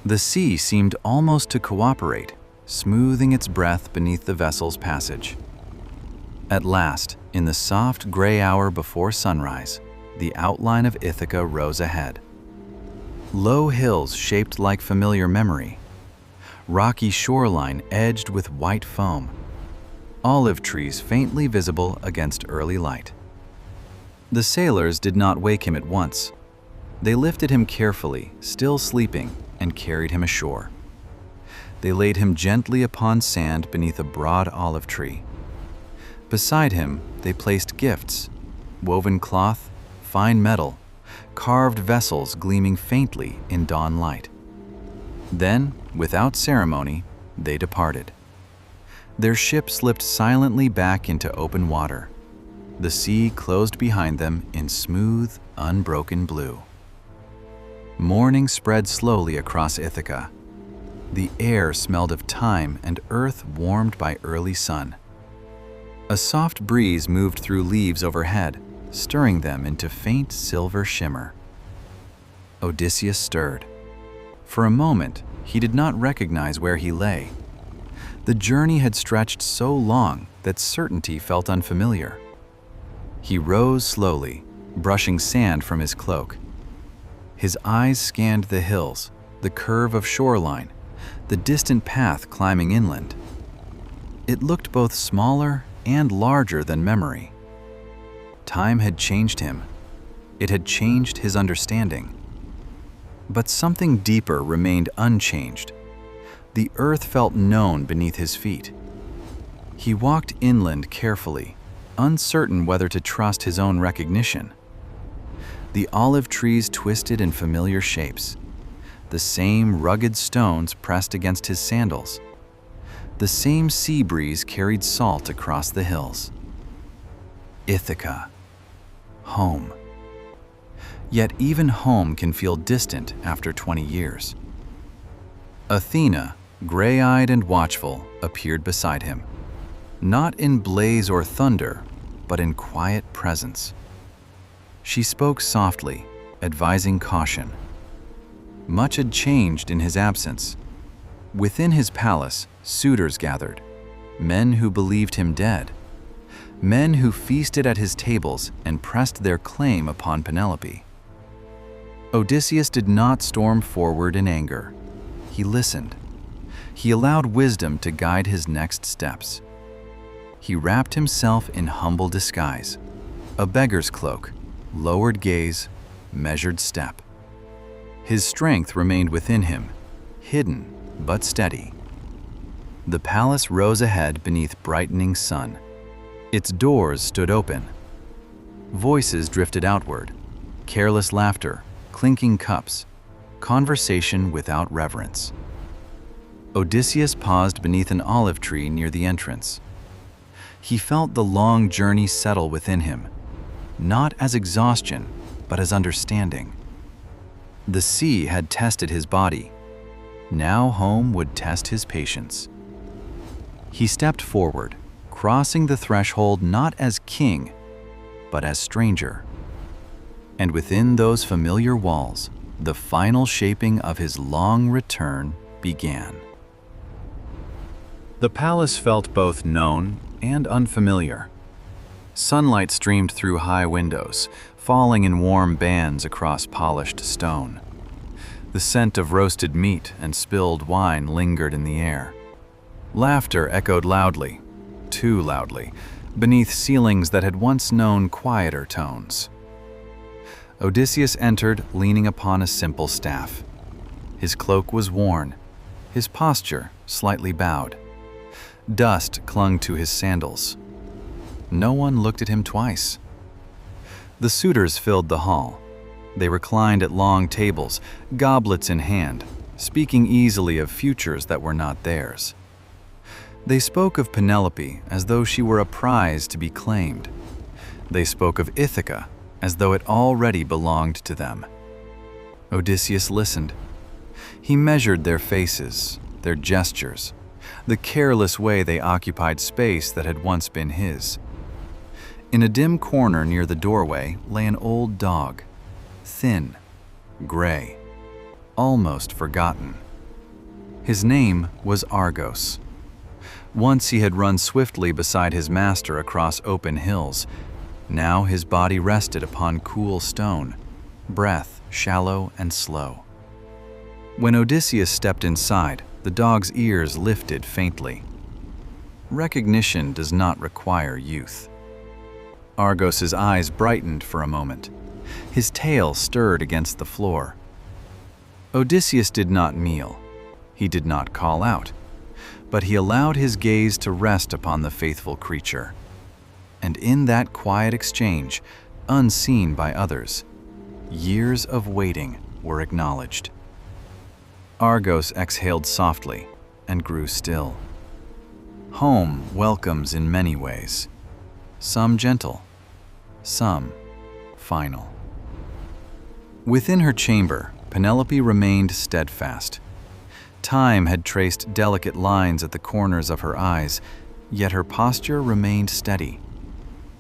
The sea seemed almost to cooperate, smoothing its breath beneath the vessel's passage. At last, in the soft gray hour before sunrise, the outline of Ithaca rose ahead. Low hills shaped like familiar memory. Rocky shoreline edged with white foam. Olive trees faintly visible against early light. The sailors did not wake him at once. They lifted him carefully, still sleeping, and carried him ashore. They laid him gently upon sand beneath a broad olive tree. Beside him, they placed gifts: woven cloth, fine metal, carved vessels gleaming faintly in dawn light. Then, without ceremony, they departed. Their ship slipped silently back into open water. The sea closed behind them in smooth, unbroken blue. Morning spread slowly across Ithaca. The air smelled of thyme and earth warmed by early sun. A soft breeze moved through leaves overhead, stirring them into faint silver shimmer. Odysseus stirred. For a moment, he did not recognize where he lay. The journey had stretched so long that certainty felt unfamiliar. He rose slowly, brushing sand from his cloak. His eyes scanned the hills, the curve of shoreline, the distant path climbing inland. It looked both smaller and larger than memory. Time had changed him. It had changed his understanding. But something deeper remained unchanged. The earth felt known beneath his feet. He walked inland carefully, uncertain whether to trust his own recognition. The olive trees twisted in familiar shapes. The same rugged stones pressed against his sandals. The same sea breeze carried salt across the hills. Ithaca. Home. Yet even home can feel distant after 20 years. Athena, gray-eyed and watchful, appeared beside him, not in blaze or thunder, but in quiet presence. She spoke softly, advising caution. Much had changed in his absence. Within his palace, suitors gathered, men who believed him dead, men who feasted at his tables and pressed their claim upon Penelope. Odysseus did not storm forward in anger. He listened. He allowed wisdom to guide his next steps. He wrapped himself in humble disguise, a beggar's cloak, lowered gaze, measured step. His strength remained within him, hidden but steady. The palace rose ahead beneath brightening sun. Its doors stood open. Voices drifted outward, careless laughter, clinking cups, conversation without reverence. Odysseus paused beneath an olive tree near the entrance. He felt the long journey settle within him, not as exhaustion, but as understanding. The sea had tested his body. Now home would test his patience. He stepped forward, crossing the threshold not as king, but as stranger. And within those familiar walls, the final shaping of his long return began. The palace felt both known and unfamiliar. Sunlight streamed through high windows, falling in warm bands across polished stone. The scent of roasted meat and spilled wine lingered in the air. Laughter echoed loudly, too loudly, beneath ceilings that had once known quieter tones. Odysseus entered leaning upon a simple staff. His cloak was worn, his posture slightly bowed. Dust clung to his sandals. No one looked at him twice. The suitors filled the hall. They reclined at long tables, goblets in hand, speaking easily of futures that were not theirs. They spoke of Penelope as though she were a prize to be claimed. They spoke of Ithaca as though it already belonged to them. Odysseus listened. He measured their faces, their gestures, the careless way they occupied space that had once been his. In a dim corner near the doorway lay an old dog, thin, gray, almost forgotten. His name was Argos. Once he had run swiftly beside his master across open hills. Now his body rested upon cool stone, breath shallow and slow. When Odysseus stepped inside, the dog's ears lifted faintly. Recognition does not require youth. Argos's eyes brightened for a moment. His tail stirred against the floor. Odysseus did not meal. He did not call out, but he allowed his gaze to rest upon the faithful creature. And in that quiet exchange, unseen by others, years of waiting were acknowledged. Argos exhaled softly and grew still. Home welcomes in many ways, some gentle, some final. Within her chamber, Penelope remained steadfast. Time had traced delicate lines at the corners of her eyes, yet her posture remained steady.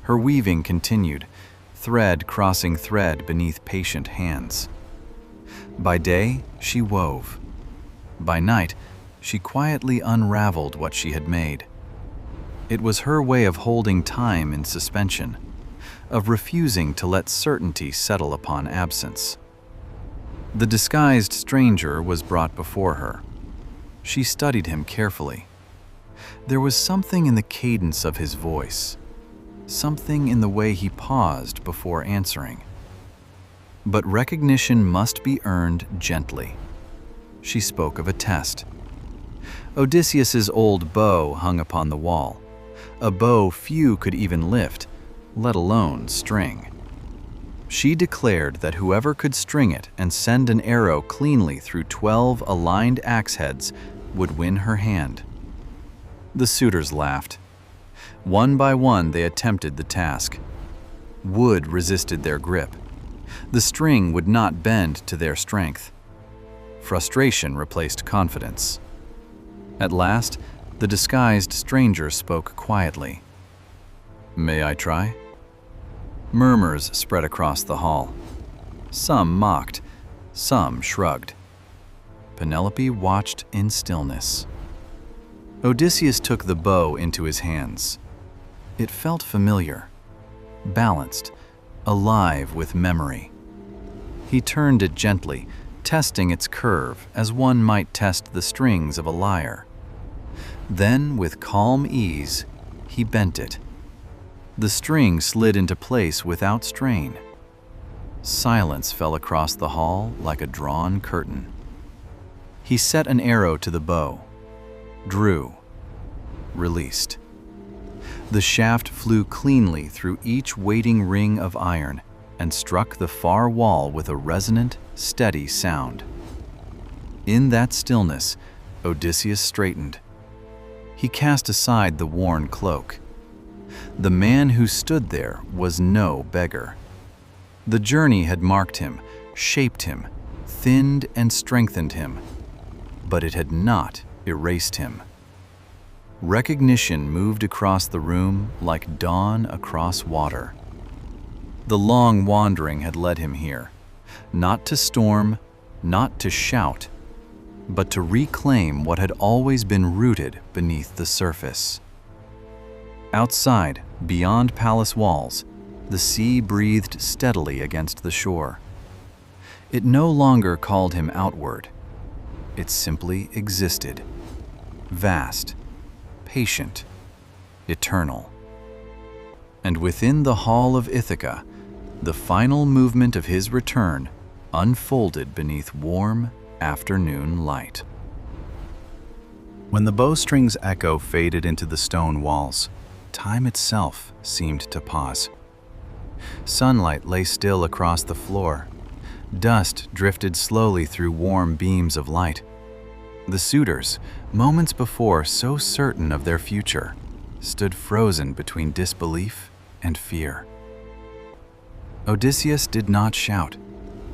Her weaving continued, thread crossing thread beneath patient hands. By day, she wove. By night, she quietly unraveled what she had made. It was her way of holding time in suspension, of refusing to let certainty settle upon absence. The disguised stranger was brought before her. She studied him carefully. There was something in the cadence of his voice, something in the way he paused before answering. But recognition must be earned gently. She spoke of a test. Odysseus's old bow hung upon the wall, a bow few could even lift, let alone string. She declared that whoever could string it and send an arrow cleanly through 12 aligned axe heads would win her hand. The suitors laughed. One by one they attempted the task. Wood resisted their grip. The string would not bend to their strength. Frustration replaced confidence. At last, the disguised stranger spoke quietly. "May I try?" Murmurs spread across the hall. Some mocked, some shrugged. Penelope watched in stillness. Odysseus took the bow into his hands. It felt familiar, balanced, alive with memory. He turned it gently, testing its curve as one might test the strings of a lyre. Then, with calm ease, he bent it. The string slid into place without strain. Silence fell across the hall like a drawn curtain. He set an arrow to the bow, drew, released. The shaft flew cleanly through each waiting ring of iron and struck the far wall with a resonant, steady sound. In that stillness, Odysseus straightened. He cast aside the worn cloak. The man who stood there was no beggar. The journey had marked him, shaped him, thinned and strengthened him, but it had not erased him. Recognition moved across the room like dawn across water. The long wandering had led him here, not to storm, not to shout, but to reclaim what had always been rooted beneath the surface. Outside, beyond palace walls, the sea breathed steadily against the shore. It no longer called him outward. It simply existed, vast, patient, eternal. And within the hall of Ithaca, the final movement of his return unfolded beneath warm afternoon light. When the bowstring's echo faded into the stone walls, time itself seemed to pause. Sunlight lay still across the floor. Dust drifted slowly through warm beams of light. The suitors, moments before so certain of their future, stood frozen between disbelief and fear. Odysseus did not shout.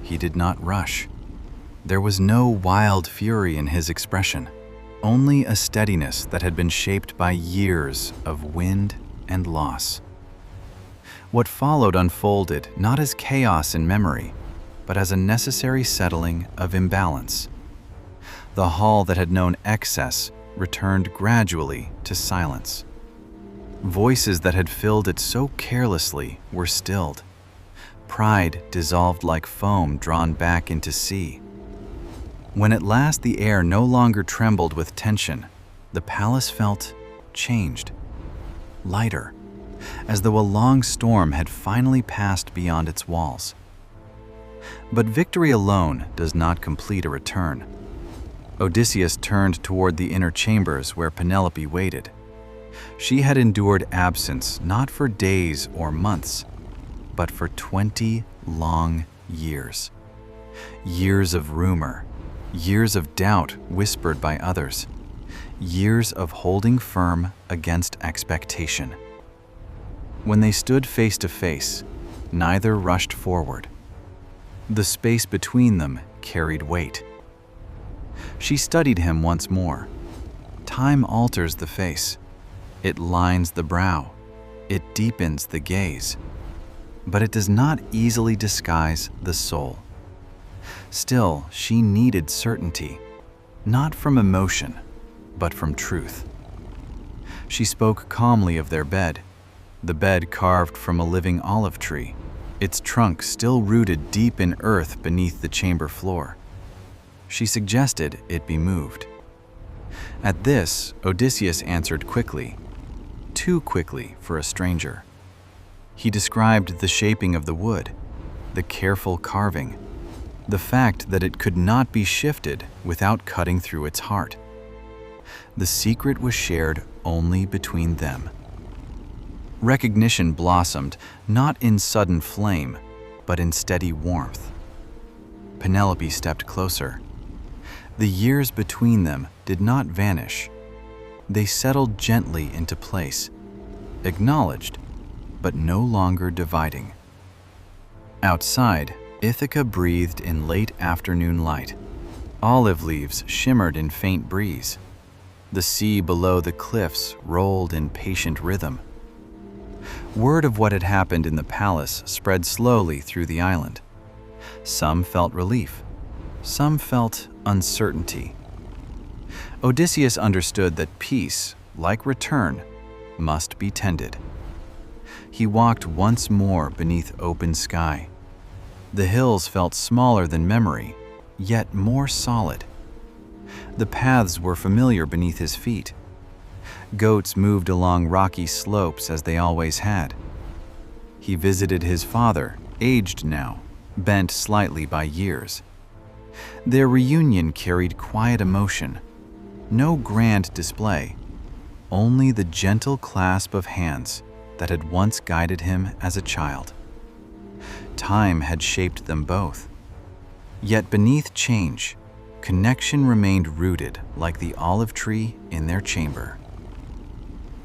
He did not rush. There was no wild fury in his expression, only a steadiness that had been shaped by years of wind and loss. What followed unfolded not as chaos in memory, but as a necessary settling of imbalance. The hall that had known excess returned gradually to silence. Voices that had filled it so carelessly were stilled. Pride dissolved like foam drawn back into sea. When at last the air no longer trembled with tension, the palace felt changed, lighter, as though a long storm had finally passed beyond its walls. But victory alone does not complete a return. Odysseus turned toward the inner chambers where Penelope waited. She had endured absence not for days or months, but for 20 long years. Years of rumor, years of doubt whispered by others, years of holding firm against expectation. When they stood face to face, neither rushed forward. The space between them carried weight. She studied him once more. Time alters the face. It lines the brow. It deepens the gaze. But it does not easily disguise the soul. Still, she needed certainty, not from emotion, but from truth. She spoke calmly of their bed, the bed carved from a living olive tree, its trunk still rooted deep in earth beneath the chamber floor. She suggested it be moved. At this, Odysseus answered quickly, too quickly for a stranger. He described the shaping of the wood, the careful carving, the fact that it could not be shifted without cutting through its heart. The secret was shared only between them. Recognition blossomed not in sudden flame, but in steady warmth. Penelope stepped closer. The years between them did not vanish. They settled gently into place, acknowledged, but no longer dividing. Outside, Ithaca breathed in late afternoon light. Olive leaves shimmered in faint breeze. The sea below the cliffs rolled in patient rhythm. Word of what had happened in the palace spread slowly through the island. Some felt relief. Some felt uncertainty. Odysseus understood that peace, like return, must be tended. He walked once more beneath open sky. The hills felt smaller than memory, yet more solid. The paths were familiar beneath his feet. Goats moved along rocky slopes as they always had. He visited his father, aged now, bent slightly by years. Their reunion carried quiet emotion, no grand display, only the gentle clasp of hands that had once guided him as a child. Time had shaped them both. Yet beneath change, connection remained rooted like the olive tree in their chamber.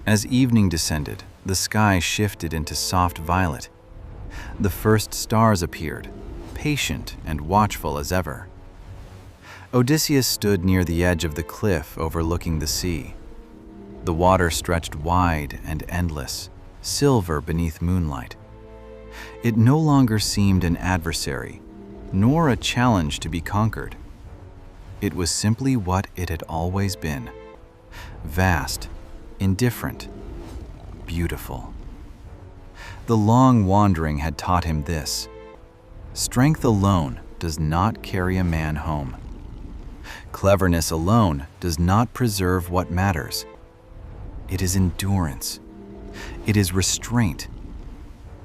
As evening descended, the sky shifted into soft violet. The first stars appeared, patient and watchful as ever. Odysseus stood near the edge of the cliff overlooking the sea. The water stretched wide and endless, silver beneath moonlight. It no longer seemed an adversary, nor a challenge to be conquered. It was simply what it had always been: vast, indifferent, beautiful. The long wandering had taught him this: strength alone does not carry a man home. Cleverness alone does not preserve what matters. It is endurance. It is restraint.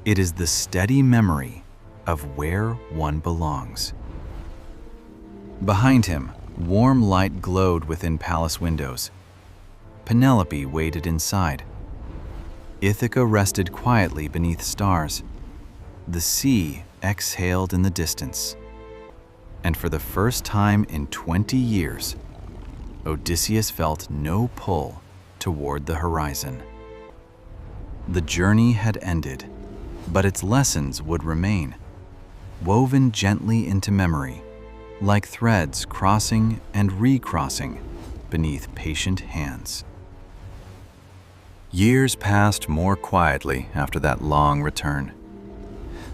It is the steady memory of where one belongs. Behind him, warm light glowed within palace windows. Penelope waited inside. Ithaca rested quietly beneath stars. The sea exhaled in the distance. And for the first time in 20 years, Odysseus felt no pull toward the horizon. The journey had ended, but its lessons would remain, woven gently into memory, like threads crossing and recrossing beneath patient hands. Years passed more quietly after that long return.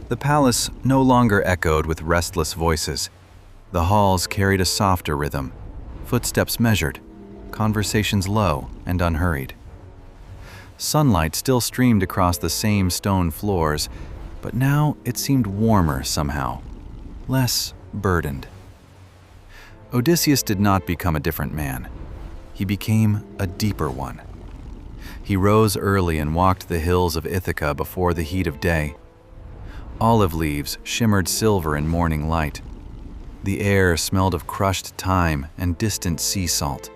The palace no longer echoed with restless voices. The halls carried a softer rhythm, footsteps measured, conversations low and unhurried. Sunlight still streamed across the same stone floors, but now it seemed warmer somehow, less burdened. Odysseus did not become a different man. He became a deeper one. He rose early and walked the hills of Ithaca before the heat of day. Olive leaves shimmered silver in morning light. The air smelled of crushed thyme and distant sea salt.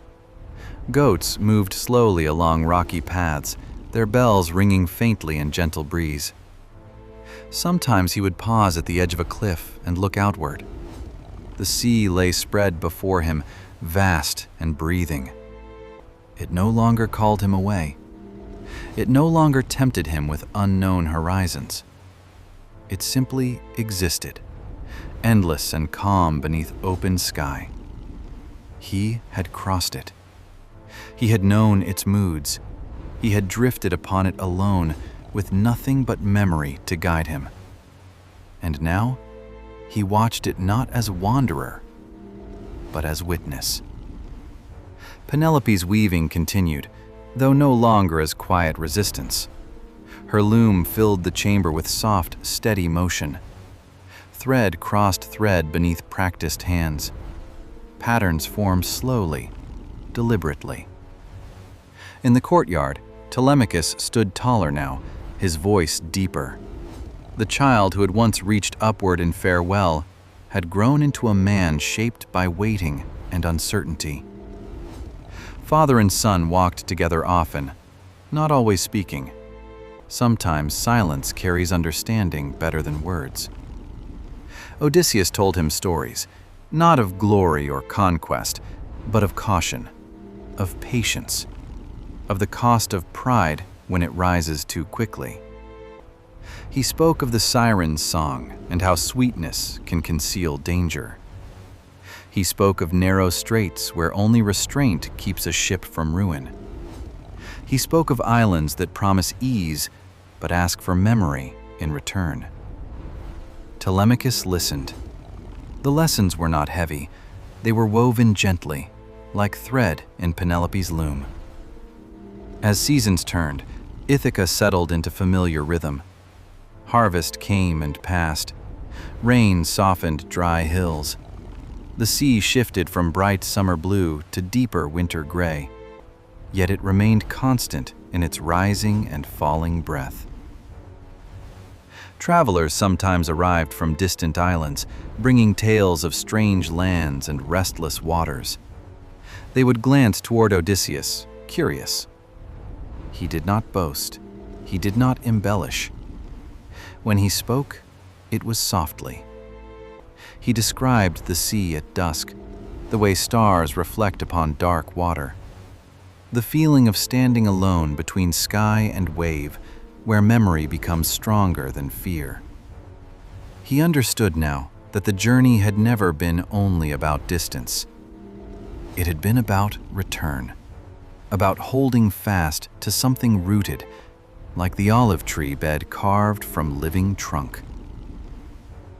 Goats moved slowly along rocky paths, their bells ringing faintly in gentle breeze. Sometimes he would pause at the edge of a cliff and look outward. The sea lay spread before him, vast and breathing. It no longer called him away. It no longer tempted him with unknown horizons. It simply existed, endless and calm beneath open sky. He had crossed it. He had known its moods. He had drifted upon it alone, with nothing but memory to guide him. And now, he watched it not as wanderer, but as witness. Penelope's weaving continued, though no longer as quiet resistance. Her loom filled the chamber with soft, steady motion. Thread crossed thread beneath practiced hands. Patterns formed slowly, deliberately. In the courtyard, Telemachus stood taller now, his voice deeper. The child who had once reached upward in farewell had grown into a man shaped by waiting and uncertainty. Father and son walked together often, not always speaking. Sometimes silence carries understanding better than words. Odysseus told him stories, not of glory or conquest, but of caution, of patience, of the cost of pride when it rises too quickly. He spoke of the Sirens' song and how sweetness can conceal danger. He spoke of narrow straits where only restraint keeps a ship from ruin. He spoke of islands that promise ease but ask for memory in return. Telemachus listened. The lessons were not heavy. They were woven gently, like thread in Penelope's loom. As seasons turned, Ithaca settled into familiar rhythm. Harvest came and passed. Rain softened dry hills. The sea shifted from bright summer blue to deeper winter gray, yet it remained constant in its rising and falling breath. Travelers sometimes arrived from distant islands, bringing tales of strange lands and restless waters. They would glance toward Odysseus, curious. He did not boast. He did not embellish. When he spoke, it was softly. He described the sea at dusk, the way stars reflect upon dark water. The feeling of standing alone between sky and wave, where memory becomes stronger than fear. He understood now that the journey had never been only about distance. It had been about return, about holding fast to something rooted, like the olive tree bed carved from living trunk.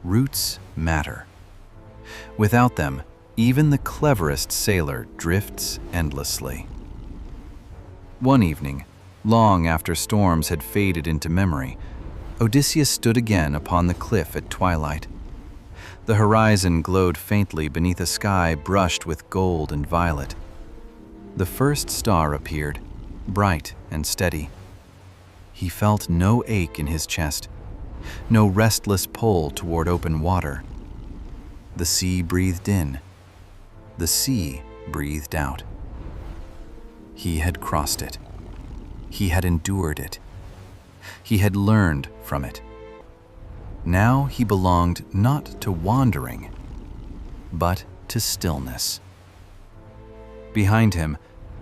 Roots matter. Without them, even the cleverest sailor drifts endlessly. One evening, long after storms had faded into memory, Odysseus stood again upon the cliff at twilight. The horizon glowed faintly beneath a sky brushed with gold and violet. The first star appeared, bright and steady. He felt no ache in his chest, no restless pull toward open water. The sea breathed in. The sea breathed out. He had crossed it. He had endured it. He had learned from it. Now he belonged not to wandering, but to stillness. Behind him,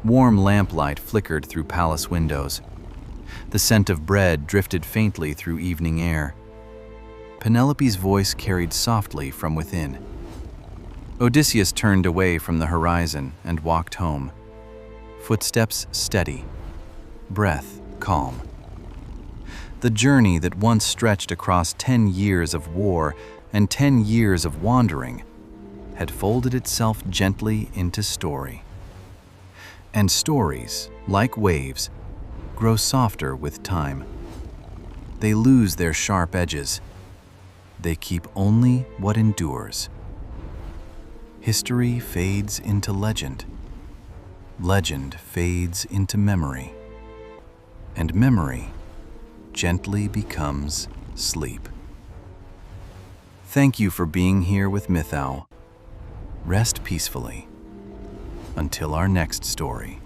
warm lamplight flickered through palace windows. The scent of bread drifted faintly through evening air. Penelope's voice carried softly from within. Odysseus turned away from the horizon and walked home. Footsteps steady, breath calm. The journey that once stretched across 10 years of war and 10 years of wandering had folded itself gently into story. And stories, like waves, grow softer with time. They lose their sharp edges. They keep only what endures. History fades into legend. Legend fades into memory. And memory gently becomes sleep. Thank you for being here with MythOwl. Rest peacefully until our next story.